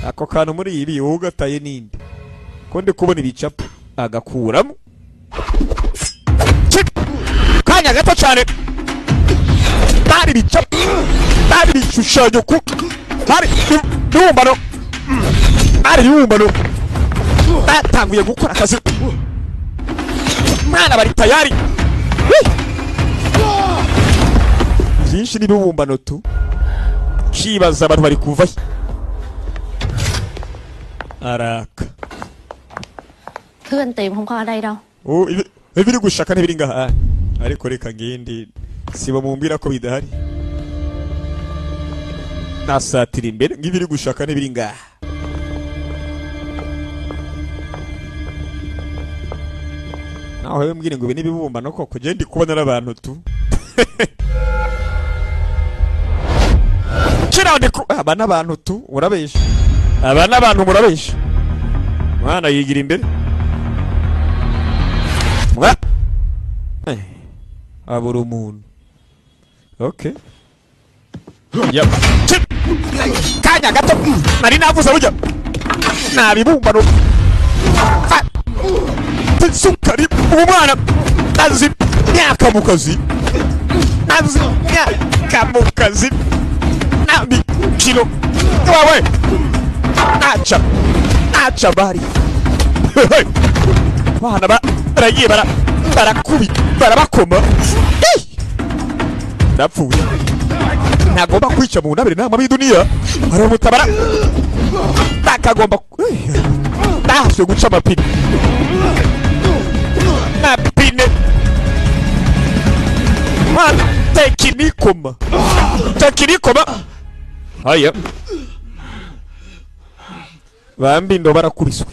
[SPEAKER 1] Ako kantu muri ibi ugataye ninde. Ko ndi kubona ibicapo agakuramo. Kanya gato cyane. Bari bicapo. Bari bishushanyo ku. Bari yumbano. Bari yumbano. Batanguye gukora akazi. Mwana bari tayari. Byinshi nibibumbano tu. Kibaza abantu bari kuva.
[SPEAKER 3] Thứ anh tìm không có ở đây đâu.
[SPEAKER 1] ibiri gushaka ntibiri ngaha ariko reka ngindi siba mumbira ko bidahari nasatira imbere ngibiri gushaka ntibiri ngaha naho hewe mbwire ngo nibibumbano koko je ndi kubona n'abantu tu kirande ko aba n'abantu tu urabesha aba n'abantu murabesha mwana yigira imbere mwa abura umuntu okay yep kanya gato nari navuze buryo nabibumbano sukari umwana nazi myaka mu kazi nazi myaka mu kazi nabi kilo wawe acha bari bana baragiye barakubi barabakoma ndapfuye ntagomba kwica mu ntabire nama b'iduniya aramutabara nakagomba ndahaswe guca amapine man tekinikoma haya bambindo barakubiswe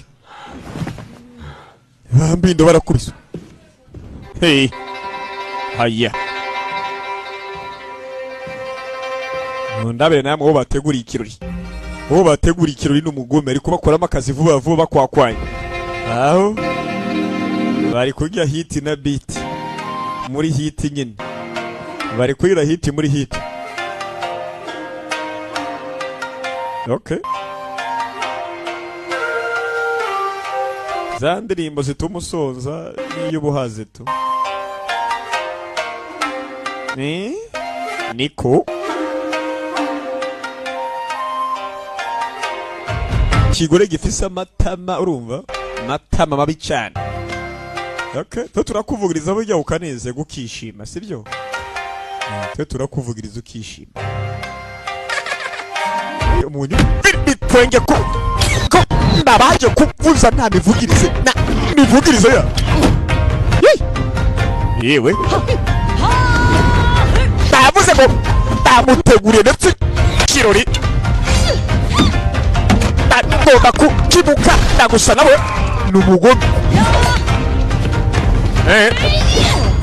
[SPEAKER 1] hey haya ndabere namwe bo bategura ikirori n'umugome ariko bakoramo akazi vuba vuba bakwakwanya aho bari kurya hiti na beat muri hiti nyine bari kurira hiti muri hiti okay za ndirimbo zituma usonza n'iy'ubuhaze tu niko kigore gifise amatama urumva amatama mabi cyane okay to turakuvugiriza burya ukaneze gukishima sibyo to turakuvugiriza ukishima umuntu bitwenge ko ndabaje kuvuza nta mivugirize ya yewe ndavuze ngo ndamuteguriye ndetse kirori ndagomba kukibuka ndagusa nawe n'umugome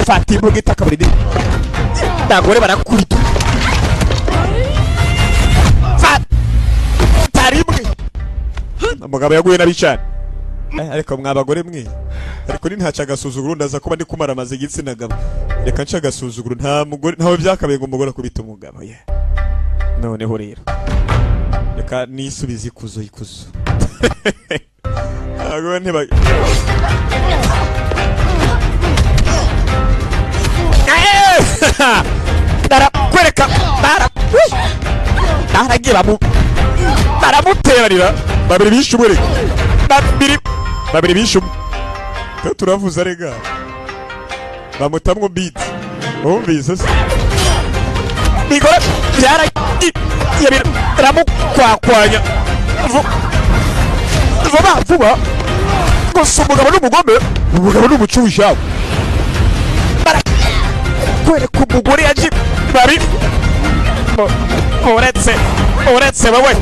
[SPEAKER 1] fata imbuga itaka buri dini ndagore barakubita fata rimwe umugabo yaguye nabi cyane ariko mwabagore mwe ariko ni ntaca agasuzuguro ndaza kuba ndi kumara amaze igitsina gabo reka nca agasuzuguro nta mugore ntawe byakabaye ngo umugore akubita umugabo noneho rero reka nisubize ikuzo agora nteba ndarakwereka ndaragira baramuterarira babiri bishe umwe babiri bishe umwe turavuza rega bamutamwo beat umvise se igore baramukwakwanya vuba gusa umugabo n'umugome umugabo n'umucushi yabo barakwereka umugore yaje babiri uretse wowe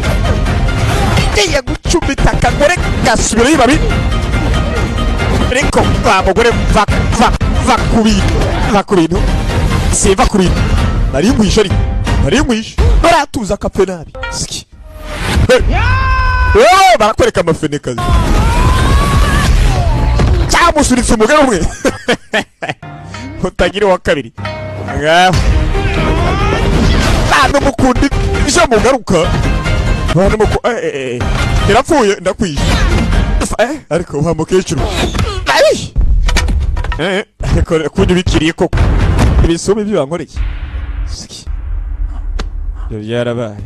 [SPEAKER 1] ngiye gucumita akagore gasubirayo babiri ariko wa mugore va ku bintu siva ku bintu nari ngwishe baratuza akapfe nabi barakwereka amafenekazi cyamusunitse umugore umwe utagira uwa kabiri ngaho n'umukundi ije mugaruka irapfuye ndakwishe ariko wa mukecuru ariko kundi bikiriye koko ibisumi ibyo wankoreye ibyo byarabaye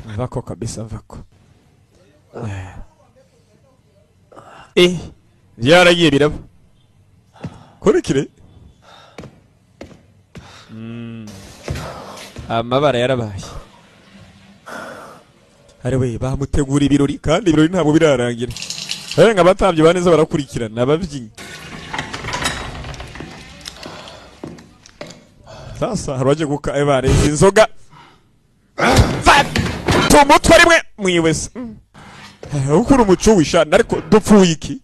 [SPEAKER 1] mvako kabisa mvako byaragiye biraba kurikire amabara yarabaye Ariwe bamutegura ibirori kandi ibirori ntabwo birarangira. Nka batambye baneza barakurikirana ababyinnyi. Sasa haraje guka ebare inzoga. Tumutwe rimwe mwiwese. Ukuri umuco wishana ariko dupfuye iki?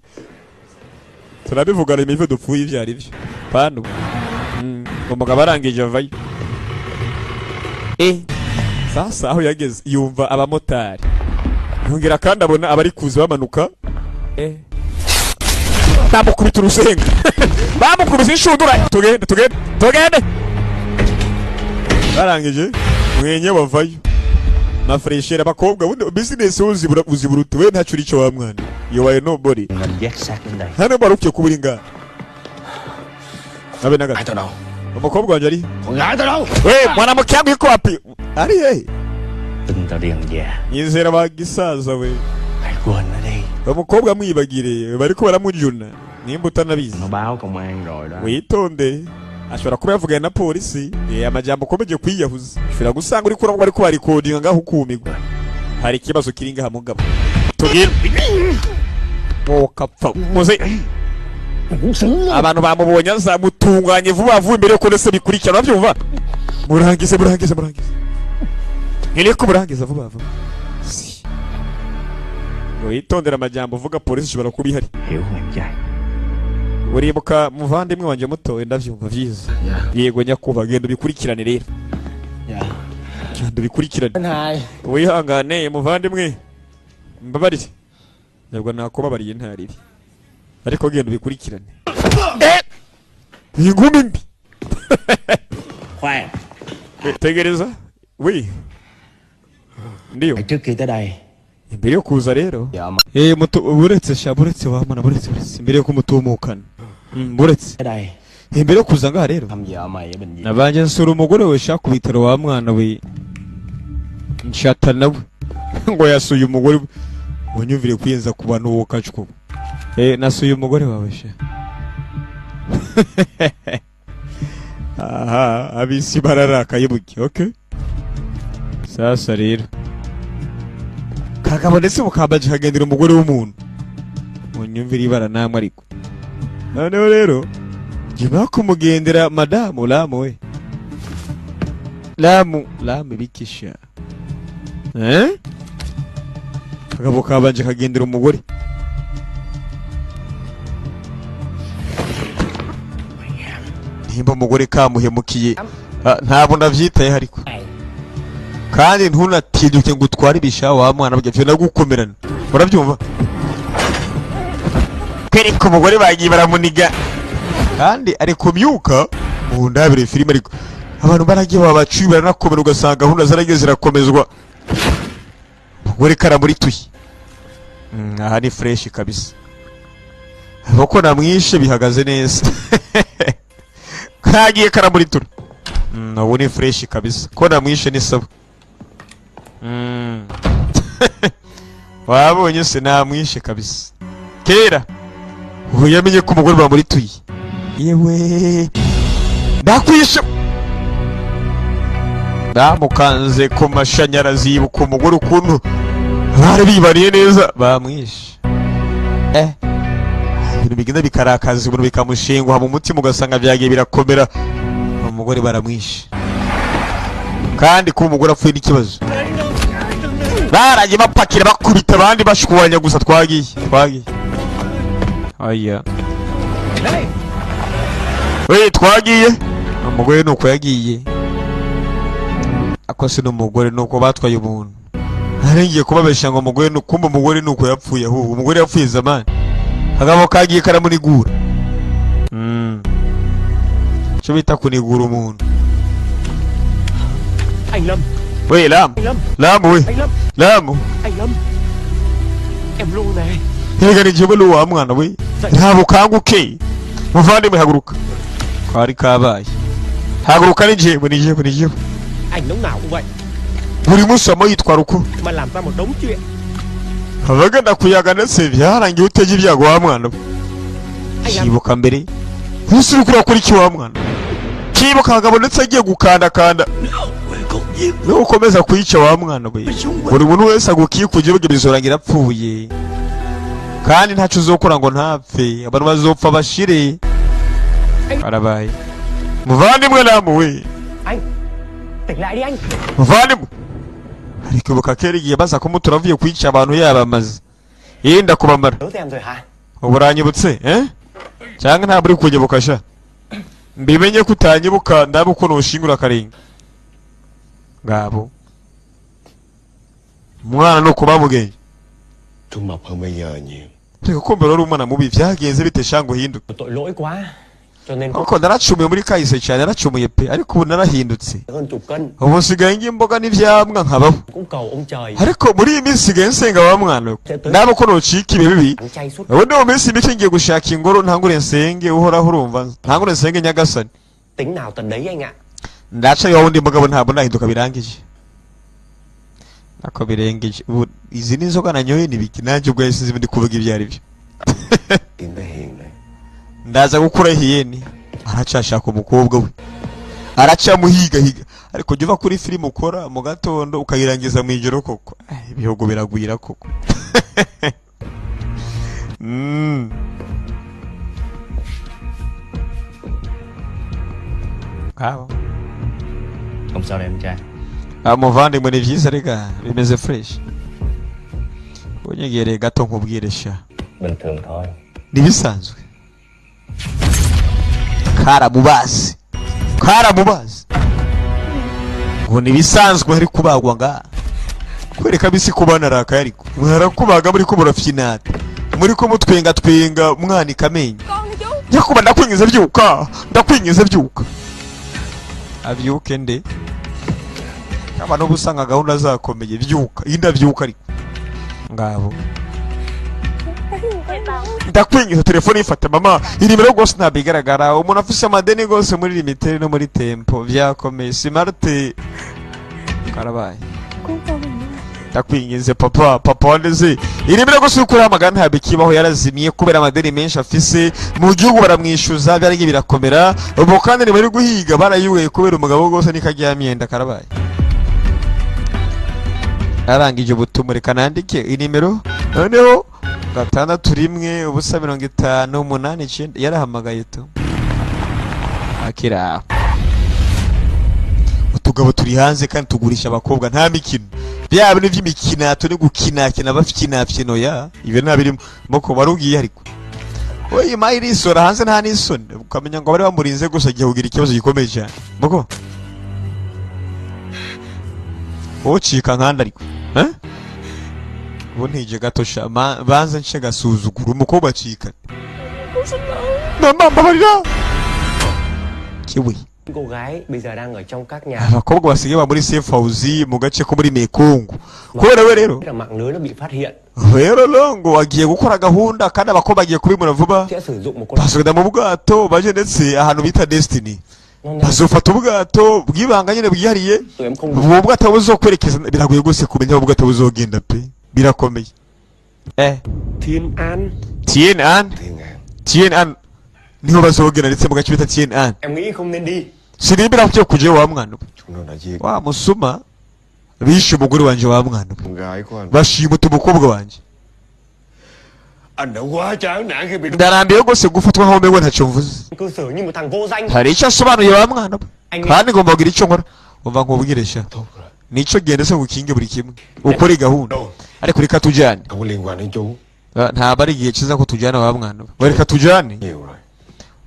[SPEAKER 1] Turabivugana imive dupfuye ivyari byo. Pano. Umugabo arangije avayo. Sasa aho yageze yumva abamotari. Yongera kandi abona abari kuza bamanuka. Bamukubita urusenga. Bamukubise inshundura. Tugende. Barangije mwenye bavayo. Na freshera bakobwa bundi business uziburuta we ntacyo urico wa mwana. You are nobody.
[SPEAKER 6] Mình dắt xác đến đây.
[SPEAKER 1] Hano barukye kuburinga. Abe naga.
[SPEAKER 6] Ai tao đâu?
[SPEAKER 1] Umukobwa wanje ari.
[SPEAKER 6] Con gái tao đâu?
[SPEAKER 1] Mwanamke wangu yuko wapi? Ari
[SPEAKER 6] Tin tao điền già.
[SPEAKER 1] Nyizera bagisaza we.
[SPEAKER 6] Hãy quên nó đi.
[SPEAKER 1] Umukobwa mwibagire bariko baramujuna. Nimba utanabizi.
[SPEAKER 6] Nó báo công an rồi đó.
[SPEAKER 1] Witonde. Ashobora kuba yavugana na polisi. Amajambo komeje kwiyahuza. Ashobora gusanga uri kurangwa ariko bari coding ngaho kumigwa. Hari kibazo kiringa hamugabo. Tugire. Kapfa. Muze. Abantu bamubonye azamutunganye vuba vuba imbere ko ndetse bikurikirana byumva. Murangize. Nireko murangiza vuba vuba. Witondera amajambo uvuga polisi ishobora kuba ihari.
[SPEAKER 6] Hiểu em trai.
[SPEAKER 1] Uribuka muvandimwe wanje muto ndavyumva vyiza. Yego nyakuba genda bikurikirane rero. Genda bikurikirane.
[SPEAKER 2] Hai.
[SPEAKER 1] Wihangane muvandimwe. Mbabarire. Ntabwo nakubabariye ntariri. Ariko genda bikurikirane. Ingumi mbi.
[SPEAKER 6] Khoan.
[SPEAKER 1] Tegereza. Oui. Ndiyo.
[SPEAKER 6] Trước khi tới đây.
[SPEAKER 1] Imbere yo kuza rero. Muto buretse shaburetse wamana buretse imbere yo kumutumukana. Buretse.
[SPEAKER 6] Đây.
[SPEAKER 1] Imbere yo kuza ngaha rero.
[SPEAKER 6] Thăm vợ mày ở bệnh viện.
[SPEAKER 1] Nabanje nsura umugore we shaka kubitaro wa mwana we. Nshata nawe. Ngo yasuye umugore wanyumvire kwiyenza ku bantu wo kacwo. Nasuye umugore wawe sha. Aha, abisi bararaka yibuki, okay? Sasa rero. Kagabo ndetse mukambaje kagendera umugore w'umuntu. Munyumvire ibara namwe ariko. Noneho rero jima kumugendera madamu Lamu we. Lamu bikisha. Kagabo kabanje kagendera umugore. Nimba umugore kamuhemukiye ntabwo ndavyitaye hariko. Kandi ntunatiduke ngo utware ibisha wa mwana byo nagukomerana. Urabyumva? Kereka umugore bagiye baramuniga. Kandi ari kumyuka mu ndabire filime ariko abantu baragiye babacibira nakomera ugasanga gahunda zarageze zirakomezwa. Umugore karamuri tuyi. Aha ni fresh kabisa. Boko namwishe bihagaze neza. Kagiye karamuri tura. Ubu ni fresh kabisa. Ko namwishe ni sabo. Wabonye se namwishe kabisa. Kera ubu yamenye ko umugore bamuri tuyi. Yewe ndakwishe. Ndamukanze ku mashanyarazi yibuka umugore ukuntu bari bibariye neza bamwishe. Ibintu bigenda bikarakaza ibintu bikamushingwa mu mutima ugasanga byagiye birakomera. Umugore baramwishe. Kandi ko umugore apfuye n'ikibazo. Baragiye bapakira bakubita abandi bashwanya gusa twagiye. Aya. Twagiye. Umugore nuko yagiye. Akose n'umugore nuko batwaye umuntu. Harengiye kubabesha ngo umugore nukumba umugore nuko yapfuye ahubwo umugore yapfuye zamani. Kagabo kagiye karamunigura. Cyo bita kunigura umuntu.
[SPEAKER 2] Anh Lâm.
[SPEAKER 1] Lamu we. Lamu.
[SPEAKER 2] Anh Lâm. Em Lu này.
[SPEAKER 1] Hega ni jebe Lu wa mwana we. Ntabwo kanguke. Muvandimwe haguruka. Kwari kabaye. Haguruka ni jebe.
[SPEAKER 2] Anh lúc nào cũng vậy.
[SPEAKER 1] Buri munsi amo yitwara uko.
[SPEAKER 2] Mà làm ra một đống chuyện.
[SPEAKER 1] Habaga ndakuyaga ndetse byarangiye uteje ibyago wa mwana. Kibuka mbere. Ntusubira kuri iki wa mwana. Kibuka Kagabo ndetse agiye gukanda. nukomeza kuyica wa mwana we buri muntu wese agukikuje ubwe bizorangira apfuye kandi ntacu uzokora ngo ntapfe abantu bazopfa bashire arabaye muvandimwe namuwe
[SPEAKER 2] Anh tỉnh lại đi anh.
[SPEAKER 1] muvandimwe ariko ibuka kera igihe baza kumutura avuye kwica abantu yabamaze yenda kubamara
[SPEAKER 2] Nhớ em rồi hả?
[SPEAKER 1] uburanyibutse cyangwa ntabwo uri kunyibuka sha mbimenye ko utanyibuka ndabe uko nushingura akarenga ngabo umwana nuko bamugenge
[SPEAKER 4] Trung mập hơn bây giờ nhiều.
[SPEAKER 1] reka kumva rero umwana mubi byagenze bite shango hinduka
[SPEAKER 2] Tội lỗi quá. Cho nên
[SPEAKER 1] kuko naracumuye muri kahise cyane naracumuye pe ariko ubu narahindutse
[SPEAKER 2] hơn chục cân.
[SPEAKER 1] ubu nsigaye ngiye imboga n'ivyamwa nkabaho
[SPEAKER 2] Cũng cầu ông trời.
[SPEAKER 1] ariko muri iyi minsi nsigaye nsenga wa mwana ndabe ko nocika ibihe bibi
[SPEAKER 2] Ăn chay suốt.
[SPEAKER 1] ubu ni mu minsi mike ngiye gushaka ingoro ntangure nsenge uhoraho urumva ntangure nsenge nyagasani
[SPEAKER 2] Tính nào tận đấy anh ạ.
[SPEAKER 1] ndaca yo wundi mugabo ntabwo nahinduka birangije nako birengeje ubu izi ni inzoga nanyoye nibiki nanjye ubwo yasize ndi kuvuga ibyo ari byo
[SPEAKER 4] Tìm cái hiền này.
[SPEAKER 1] ndaza gukura hiyeni aracashaka umukobwa we aracamuhigahiga ariko jya uva kuri filime ukora mu gatondo ukayirangiza mu ijoro koko ibihugu biragwira koko
[SPEAKER 6] Không sao đâu em trai.
[SPEAKER 1] muvandimwe ni byiza rega bimeze fresh unyegereye gato nkubwire sha
[SPEAKER 6] Bình thường thôi.
[SPEAKER 1] nibisanzwe karamubazi ngo nibisanzwe ari kubagwa nga kwereka bisi kubana raka ariko mwarakubaga muri ko murafyinata muri ko mutwenga mwana ikamenye nyakuba ndakwingiza byuka abyuke nde abantu busanga gahunda zakomeye byuka indavyuka ariko ngabo ndakwingiza telefone ifata mama irimero gose ntabigaragara umuntu afise amadeni gose muri limitere no muri tempo vyakomeye smart karabaye ndakwingize papa wandeze irimero gose ukuri amagana ntabikibaho yarazimiye kubera amadeni menshi afise mu gihugu baramwishuza byarige birakomera ubu kandi bari guhiga barayuwe kubera umugabo gose nikaryamyenda karabaye arangije ubutumwa reka nandike inimero noneho 6 ubusa 58 yarahamagaye tu akira utugabo turi hanze kandi tugurisha abakobwa nta mikino byaba ni by'imikinato ni gukinakina bafyinafyino ya ibe nabiri moko barugiye ariko oyi mayiri sora hanze nta nisoni ukamenya ngo bari bamurinze gusa gihe ugira ikibazo gikomeye cyane moko ocika nkanda ariko ubu ntije gatosha banza nce gasuzugura umukobwa acika mama barira kiwi
[SPEAKER 2] Cô gái bây giờ đang ở trong các nhà.
[SPEAKER 1] abakobwa basigaye ba muri Safe House mu gace ko muri Mekongo kubera we rero
[SPEAKER 2] Mạng lưới nó bị phát hiện.
[SPEAKER 1] rero longo wagiye gukora gahunda kandi abakobwa bagiye kubimura vuba
[SPEAKER 2] Sẽ sử dụng một con
[SPEAKER 1] basubira mu bwato baje ndetse ahantu bita Destiny bazofata ubwato bwibanga nyine bwihariye ubu bwato buzokwerekeza biragoye gose kumenya ubu bwato buzogenda pe birakomeye Tien An niho bazogera ndetse mu gace bita Tien An.
[SPEAKER 2] Em nghĩ không nên đi.
[SPEAKER 1] Sinibira kujye kuje wa mwana wa musuma bishe umugore wanje wa mwana bashimuta umukobwa wanje
[SPEAKER 4] Anh đã quá chán nản khi bị
[SPEAKER 1] ndarambiye gose gufatwa nkaho mbewe ntacyo mvuze
[SPEAKER 2] Cư xử như một thằng vô danh.
[SPEAKER 1] hari icyo asobanuye wa mwana kandi ngomba kugira icyo nkora umva nkubwiresha nico gende se ngukinge buri kimwe ukore gahunda ariko reka tujyane
[SPEAKER 4] không có liên quan đến chú.
[SPEAKER 1] nta bari gihe kiza ko tujyana wa mwana reka tujyane
[SPEAKER 4] Nhiều rồi.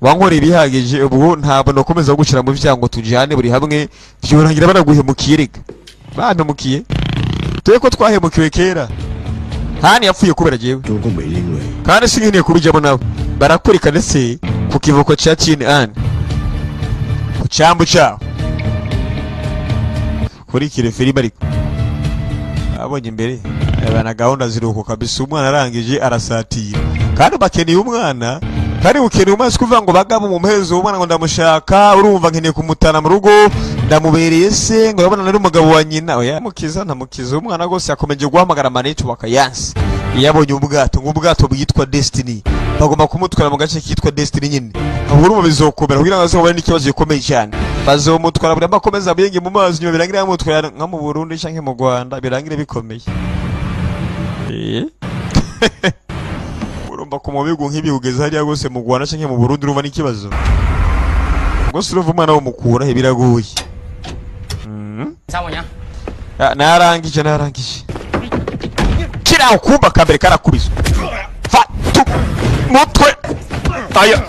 [SPEAKER 1] wankora ibihagije ubwo ntabwo nakomeza gushyira mu byango tujyane buri hamwe byorangira baraguhemukiye reka bantemukiye tuye ko twahemukiwe kera hani yapfuye kubera jewe
[SPEAKER 4] Chú có bị liên lụy.
[SPEAKER 1] kandi sinkeneye kubijyamo nabo barakurika ndetse ku kivuko cya Tien An ku cyambu cyaho kurikire filime ariko abonye imbere abana gahunda ziruhuko kabisa umwana arangije arasatira kandi bakeneye umwana kandi ukeneye umaze kuvuga ngo bagabo mu mpezo umwana ngo ndamushaka urumva nkeneye kumutana mu rugo ndamubereye se ngo urabona nari umugabo wa nyina oya mukiza ntamukiza umwana gose yakomeje guhamagara maneti wakayansi yabonye ubwato ngubwato bwitwa Destiny bagomba kumutwara mu gace kitwa Destiny nyine ahubwo urumva bizokomera kugira ngo azobone n'ikibazo gikomeye cyane bazomutwara buri amakomeza abenge mu mazi nyuma birangira yamutwara nka mu Burundi canke mu Rwanda birangire bikomeye urumva ko mu bigo nk'ibi ugeze hariya gose mu Rwanda canke mu Burundi urumva n'ikibazo gose uruva umwana wo mukura he biragoye
[SPEAKER 2] Sao rồi nhá?
[SPEAKER 1] narangije kira ukumba kambere karakubizwa fatu mutwe aya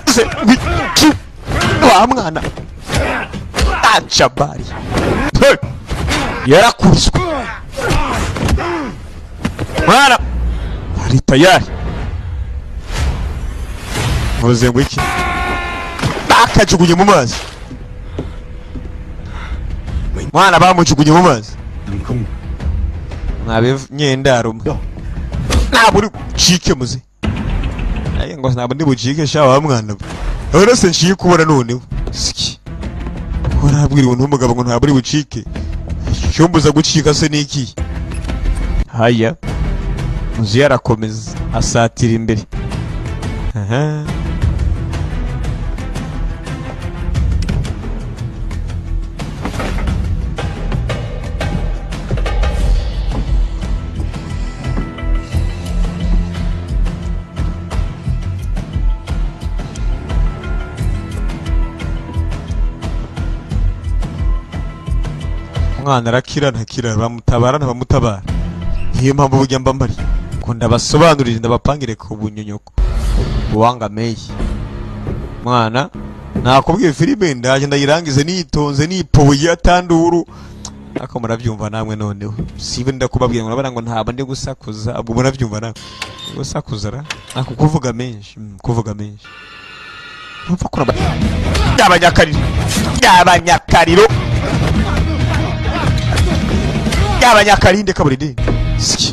[SPEAKER 1] se wiki wa mwana achabari yarakubizwa mwana ari tayari vuze ngo iki bakajugunye mu mazi mwana bamujugunye mu mazi nabe nyendaro naburi chike muze aye ngo nabo ndi bucike sha wa mwana ora se nshike kubona none siki urabwira umuntu umugabo ngo ntaburi bucike cyombuza gucika se niki haya muzi yarakomeza asatira imbere aha mwana arakira ntakira bamutabara ntabamutabara niyo mpamvu burya mba mbari ko ndabasobanurira ndabapangire ku bunyonyoko uwanga meyi mwana nakubwiye filime ndaje ndayirangize nitonze nipobuye atanduru ako murabyumva namwe noneho sibe ndakubabwira ngo ntaba ndi gusakuza ubwo murabyumva namwe gusakuza ra ako kuvuga menshi umva kuraba yabanyakariro yabanyakarinde kaburide siki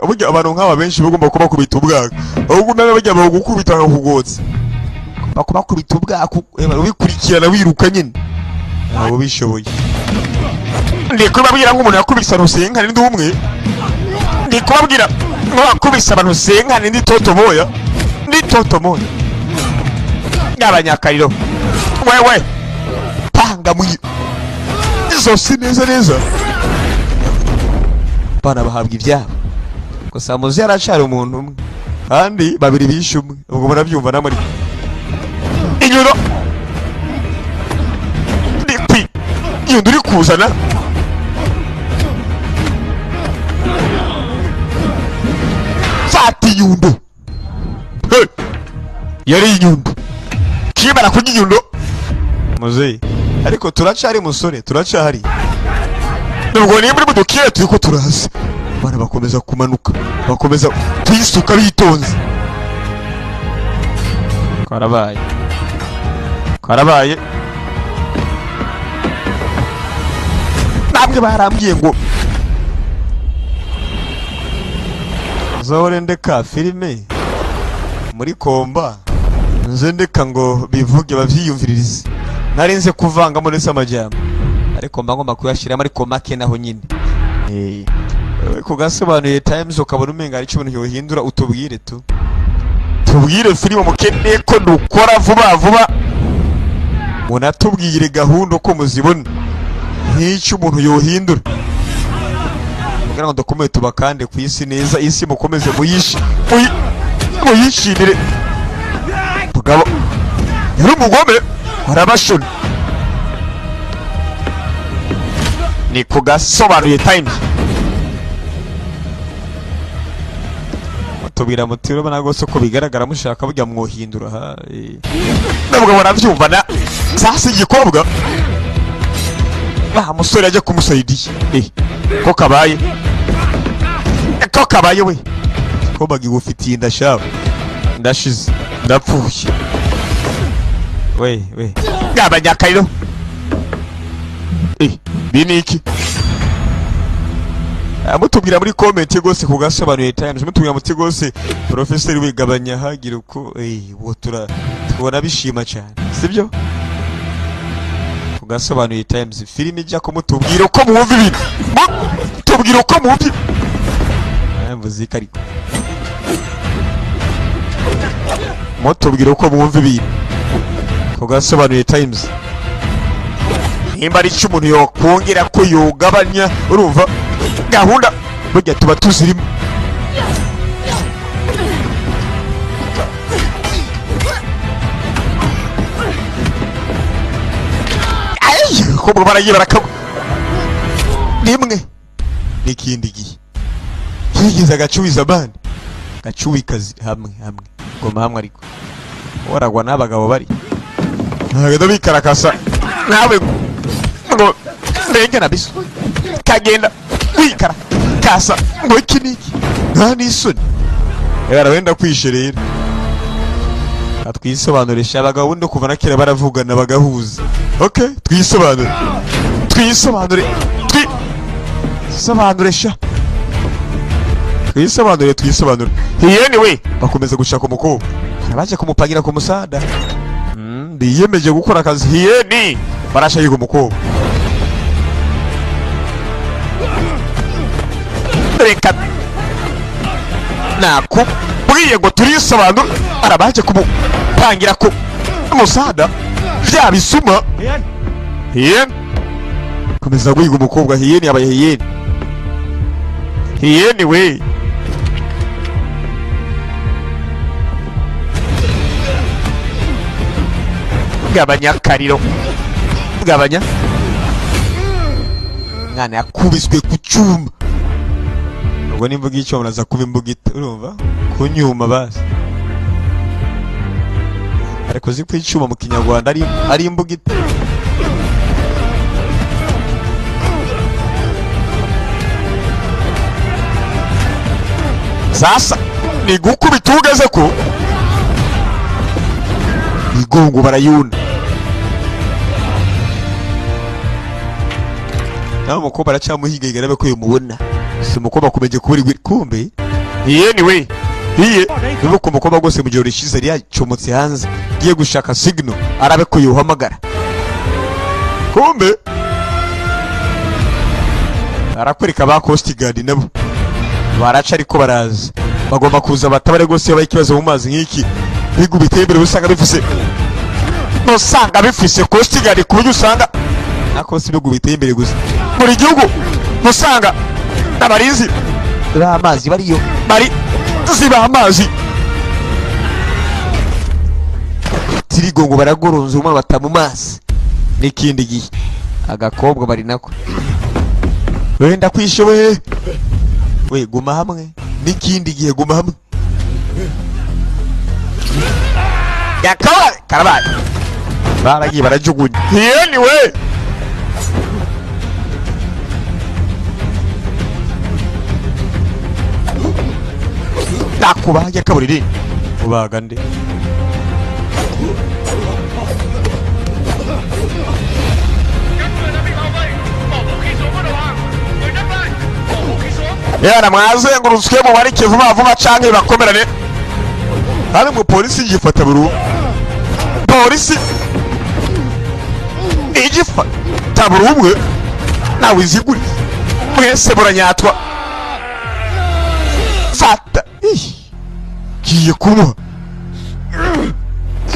[SPEAKER 1] burya abantu nk'aba benshi bagomba kuba kubita ubwaka ahubwo nawe bajya bagukubita bakugotse bakubakubita ubwaka ubikurikirana wiruka nyine abo bishoboye ndikubabwira nk'umuntu yakubise rusenga ndi umwe ndikubabwira ngo akubise abantu senga ndi toto moya yabanyakariro wewe panga muyi zose neza bana bahabwa ibyabo gusa muzi yaracari umuntu umwe kandi babiri bishe umwe ubwo murabyumva namwe inyuro ndikwi iyo nduri kuzana fati inyundo yari inyundo kibara kurya inyundo muzeyi ariko turacari musore turacari nubwo niyo muri mudukire turiko turaza bana bakomeza kumanuka bakomeza kwisuka bitonze karabaye namwe barambwiye ngo zahore ndeka filime muri komba nze ndeka ngo bivuge bavyiyumviririze narinze kuvanga muri samajyamo ariko mba ngomba kuyashiramo ariko make naho nyine kugasobanuye times ukabona umenga ari cyo ibintu yohindura utubwire tubwire filime mukeneye ko dukora vuba munatubwire gahunda uko muzibona nk'icyo umuntu yohindura kugira ngo dukomeye tubakande ku isi neza isi mukomeze muyishimire mugabo yari umugome warabashoni ni kugasobanuye times tubwira mutiro bana gose ko bigaragara mushaka burya mwohindura nabwo baravyumva na sasa igikobwa musore aje kumusaidiye ko kabaye we ko bagigufitiye ndashaka ndashize ndapfuye we gabanyakariro biniki mutubwira muri comment gose kugasobanuye times mutubwira muti gose professor wigabanya hagira uko wo tubona bishima cyane sibyo kugasobanuye times filime ijya ko mutubwira uko mwumva ibintu tubwira uko mwumva mvuze ariko mutubwire uko mwumva ibintu kugasobanuye Times nimba ari cyo umuntu yokongera ko yogabanya urumva gahunda burya tuba tuzirimo ko baragiye barakagwa nimwe n'ikindi gihe kigize agacubiza bandi gacuwikazi hamwe ngoma hamwe ariko waragwa n'abagabo bari ntabwo bikarakasa nawe ngo ndenge nabiso kagenda wikara kasa ngo iki niki nta n'isoni yara wenda kwisherera atwisobanurisha abagabo bundi kuva na kera baravugana bagahuza okay twisobanure twisobanure hiyeni we bakomeza gushaka umukobwa arabaje kumupangira ku musada biyemeje gukora akazi hiyeni barashayiga umukobwa reka nakubwiye ngo turisobanure arabaje kumupangira ku musada bya bisuma hiyeni komeza guhiga umukobwa hiyeni yabaye hiyeni we gabanya kariro gabanya mwana yakubiswe ku cyuma ubwo nimvuga icyo muraza kuba imbugita urumva kunyuma basi ariko ziko icyuma mu kinyarwanda ari imbugita sasa ni gukubita ugeze ko igongo barayuna nawe mukobwa aracyamuhiga igarabe ko yumubona si umukobwa kumeje kuburi kumbe anyway nuko umukobwa gose mu gihe rishize yari yacomotse hanze giye gushaka signal arabe ko yuhamagara kumbe arakwereka ba Coast Guard nabo baraca ariko baraza bagomba kuza batabare gose yabaye ikibazo mu mazi nk'iki bigu bitembere usanga bifise Coast Guard ku buryo usanga nako si bigu bitembere gusa muri gihugu musanga abarizi amazi bariyo bari ziba amazi tirigongo baragoronza umwe batamu mazi n'ikindi gihe agakobwa bari nako wenda kwishoboye we guma hamwe n'ikindi gihe guma hamwe yakawa karabaye baragiye barajugunya anyway nakubaye kaburiri ubaga nde yara mwazengurutswe mu barike vuba canke bakomerane hari mu polisi yifata buru polisi igifata buru umwe nawe iziguri mwese buranyatwa fata kiye kuba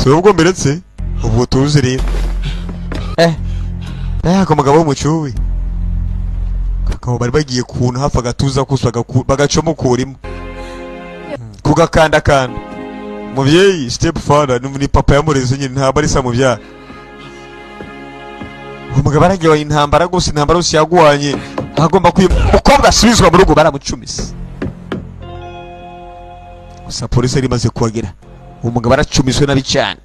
[SPEAKER 1] sobwo mberetse ubu tuzi rero nako mugabo w'umucuwe kakabo bari bagiye kuntu hafa gatuza kuswaga bagacomukurimo kugakanda kanda muvyeyi step father ni papa yamureze nyine nta bari sa muvya umugabo aragiye intambara gose intambara yose yagwanye agomba mukobwa asubizwa mu rugo baramucumisa gusa polisi yari imaze kuhagera umugabo aracumiswe nabi cyane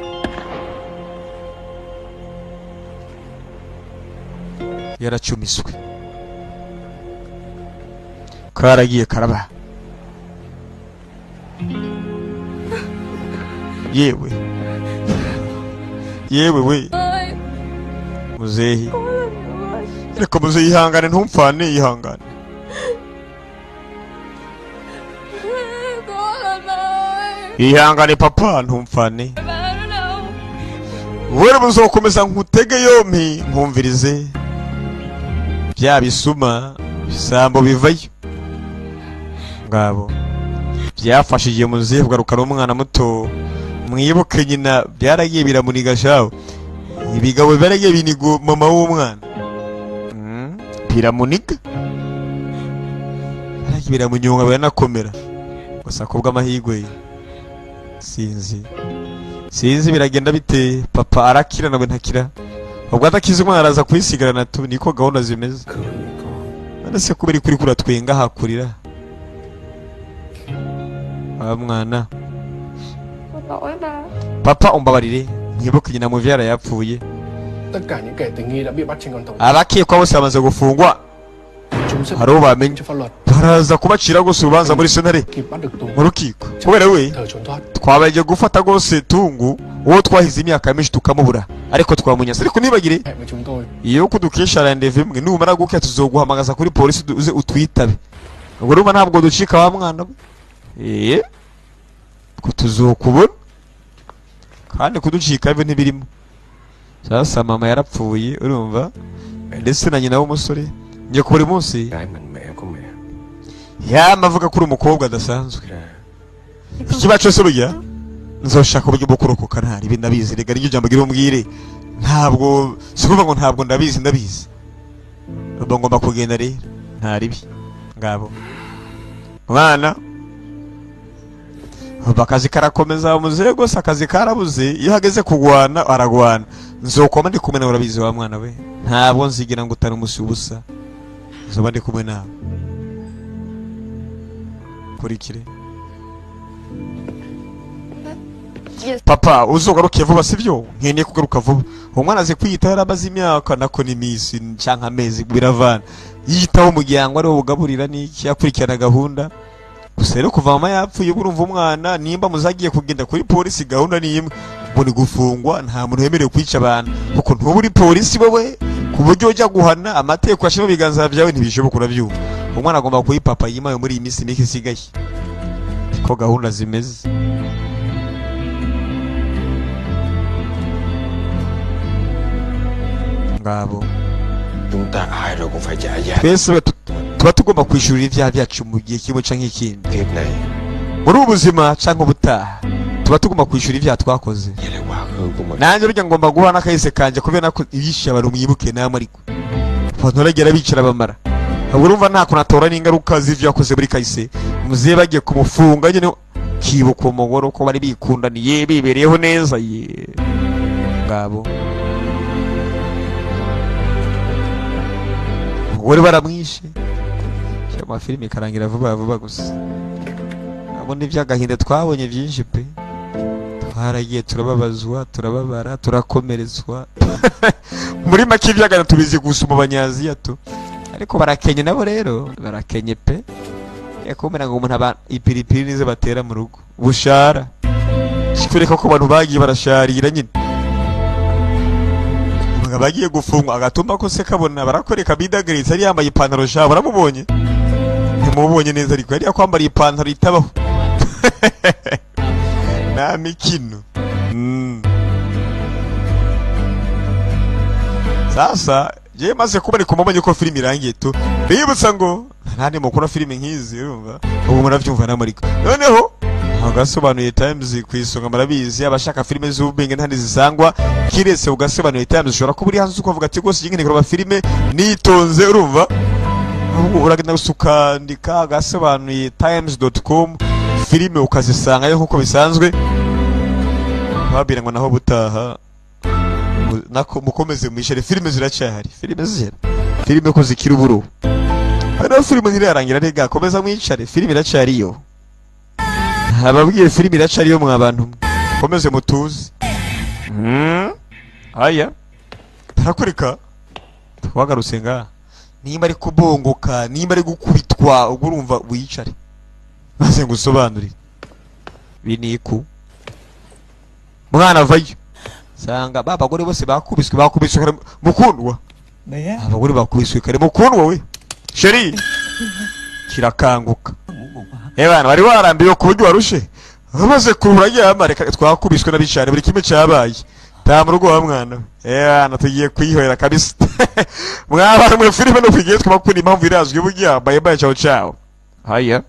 [SPEAKER 1] yaracumiswe karagiye karaba yewe we muzehi reka muzehi yihangane ntumfane yihangane ihangane papa ntumfane wewe muzokomeza nkutege yompi nkumvirize bya bisuma bisambo bivayo ngabo byafashije muzehe kugarukana umwana muto mwibuke nyina byaragiye biramuniga shaho ibigabo byaragiye binigo mama w'umwana biramuniga biramunyonga biranakomera gusa kubwa amahigwe sinzi biragenda bite papa arakira nawe ntakira ubwo atakize umwana araza kwisigarana tu niko gahunda zimeze nase kubera kuri kuratwenga hakurira mwana papa umbabarire nyibuke nyina muvyara yapfuye
[SPEAKER 9] Tất cả những kẻ tình nghi đã bị bắt trên con tàu.
[SPEAKER 1] abakekwa bose bamaze gufungwa hari uwo bamenye baraza kubacira gose urubanza muri sentare mu rukiko kubera we twabaye gufata gose tungu uwo twahize imyaka myinshi tukamubura ariko twamunyasa ariko nibagire iyo kudukesha rendezvous imwe numara guke tuzoguhamagaza kuri polisi uze utwitabe ubwo rumva ntabwo ducika wa mwana ko tuzokubona kandi kuducika bibe ntibirimo sasa mama yarapfuye urumva ndetse na nyina w'umusore nje ku buri munsi mavuga kuri umukobwa adasanzwe ikibazo se burya nzoshaka uburyo bwo kurokoka ntari ibi ndabizi rega n'iryo jambo gira umbwire ntabwo sikuvuga ngo ntabwo ndabizi ubwo ngomba kugenda rero ntari bi ngabo mwana bakazi karakomeza umuze gose akazi karabuze iyo hageze kugwana aragwana nzokoma ndi kumwe nawe urabizi wa mwana we ntabwo nzigira ngo utari umusi ubusa nzoba ndi kumwe nawe kurikire papa uzogaruke vuba sivyo nkeneye kugaruka vuba umwana aze kwiyitaho yarabaze imyaka nako n'imisi canka amezi biravana yitaho umuryango ari wo bugaburira n'iki yakurikirana gahunda gusa rero kuva mama yapfuye burumva umwana nimba muzagiye kugenda kuri polisi gahunda ni imwe mbone gufungwa nta muntu yemerewe kwica abantu kuko ntuburi polisi wowe ku buryo ujya guhana amateko yashimo biganza byawe ntibishoboka urabyumva umwana agomba kuyi papa yimaye muri iyi minsi mike isigaye ko gahunda zimeze ngabo
[SPEAKER 4] chúng ta ai rồi cũng phải trả giá
[SPEAKER 1] twese tuba tugomba kwishurira ibyaha byacu mu gihe kimwe canke ikindi
[SPEAKER 4] kiếp này
[SPEAKER 1] muri ubuzima canke ubutaha tuba tugomba kwishura ibyaha twakoze nanjye burya ngomba guha n'akahise kanje kubera nako ibishe abantu mwibuke namwe ariko bantoragera bicara bamara ahubwo urumva nta kunatora n'ingaruka z'ivyo yakoze muri kahise muziye bagiye kumufunga nyene kibuka umugoro ko bari bikundaniye bibereyeho neza ye ngabo umugore baramwishe cyangwa filime ikarangira vuba gusa abo n'ivyagahinda twabonye byinshi pe twaragiye turababazwa turababara turakomerezwa muri make ivyagana tubizi gusa mu banyaziya tu ariko barakenye nabo rero barakenye pe yakomera ngo umuntu aba ipiripiri nize batera mu rugo bushara kikureka ko abantu bagiye barasharira nyine bagiye gufungwa agatuma ko se kabona barakoreka bidagaritse ari yambaye ipantaro sha baramubonye ntimubonye neza ariko yari yakwambara ipantaro itabaho na mikino sasa je maze kuba ariko mubonye ko filime irangiye tu bibutsa ngo ntandi mukora filime nkizi urumva ubu muravyumva namariko noneho agasobanuye Times kwisonga marabizi abashaka filime z'ubwenge ntandi zisangwa kiretse ugasobanuye Times ushobora kuba uri hanze ukavuga ati gose yingene kuraba filime nitonze urumva uragenda usukandika agasobanuye times.com filime ukazisanga yo nkuko bisanzwe babira ngo naho butaha nako mukomeze mwishere filime ziracyahari filime ko zikira uburo hano filime ntirarangira rega komeza mwicare filime iracyariyo ababwiye filime iracariyo mwa bantu komeze mutuze aya tarakurika twagarutse nga nimba ari kubongoka nimba ari gukubitwa ubwo urumva wicare maze ngusobanurire biniku mwana vayo sanga babagore bose bakubiswe mukundwa abagore bakubiswe kare mukundwa we sheri kirakanguka bana bari warambiwe ku buryo warushe bamaze kurura yamareka twakubiswe nabicane buri kimwe cyabaye ta mu rugo wa mwana bana tugiye kwihorera kabisa mwabana mu filime no kwigiye twakunda impamvu irazwe burya bye bye ciao ciao haya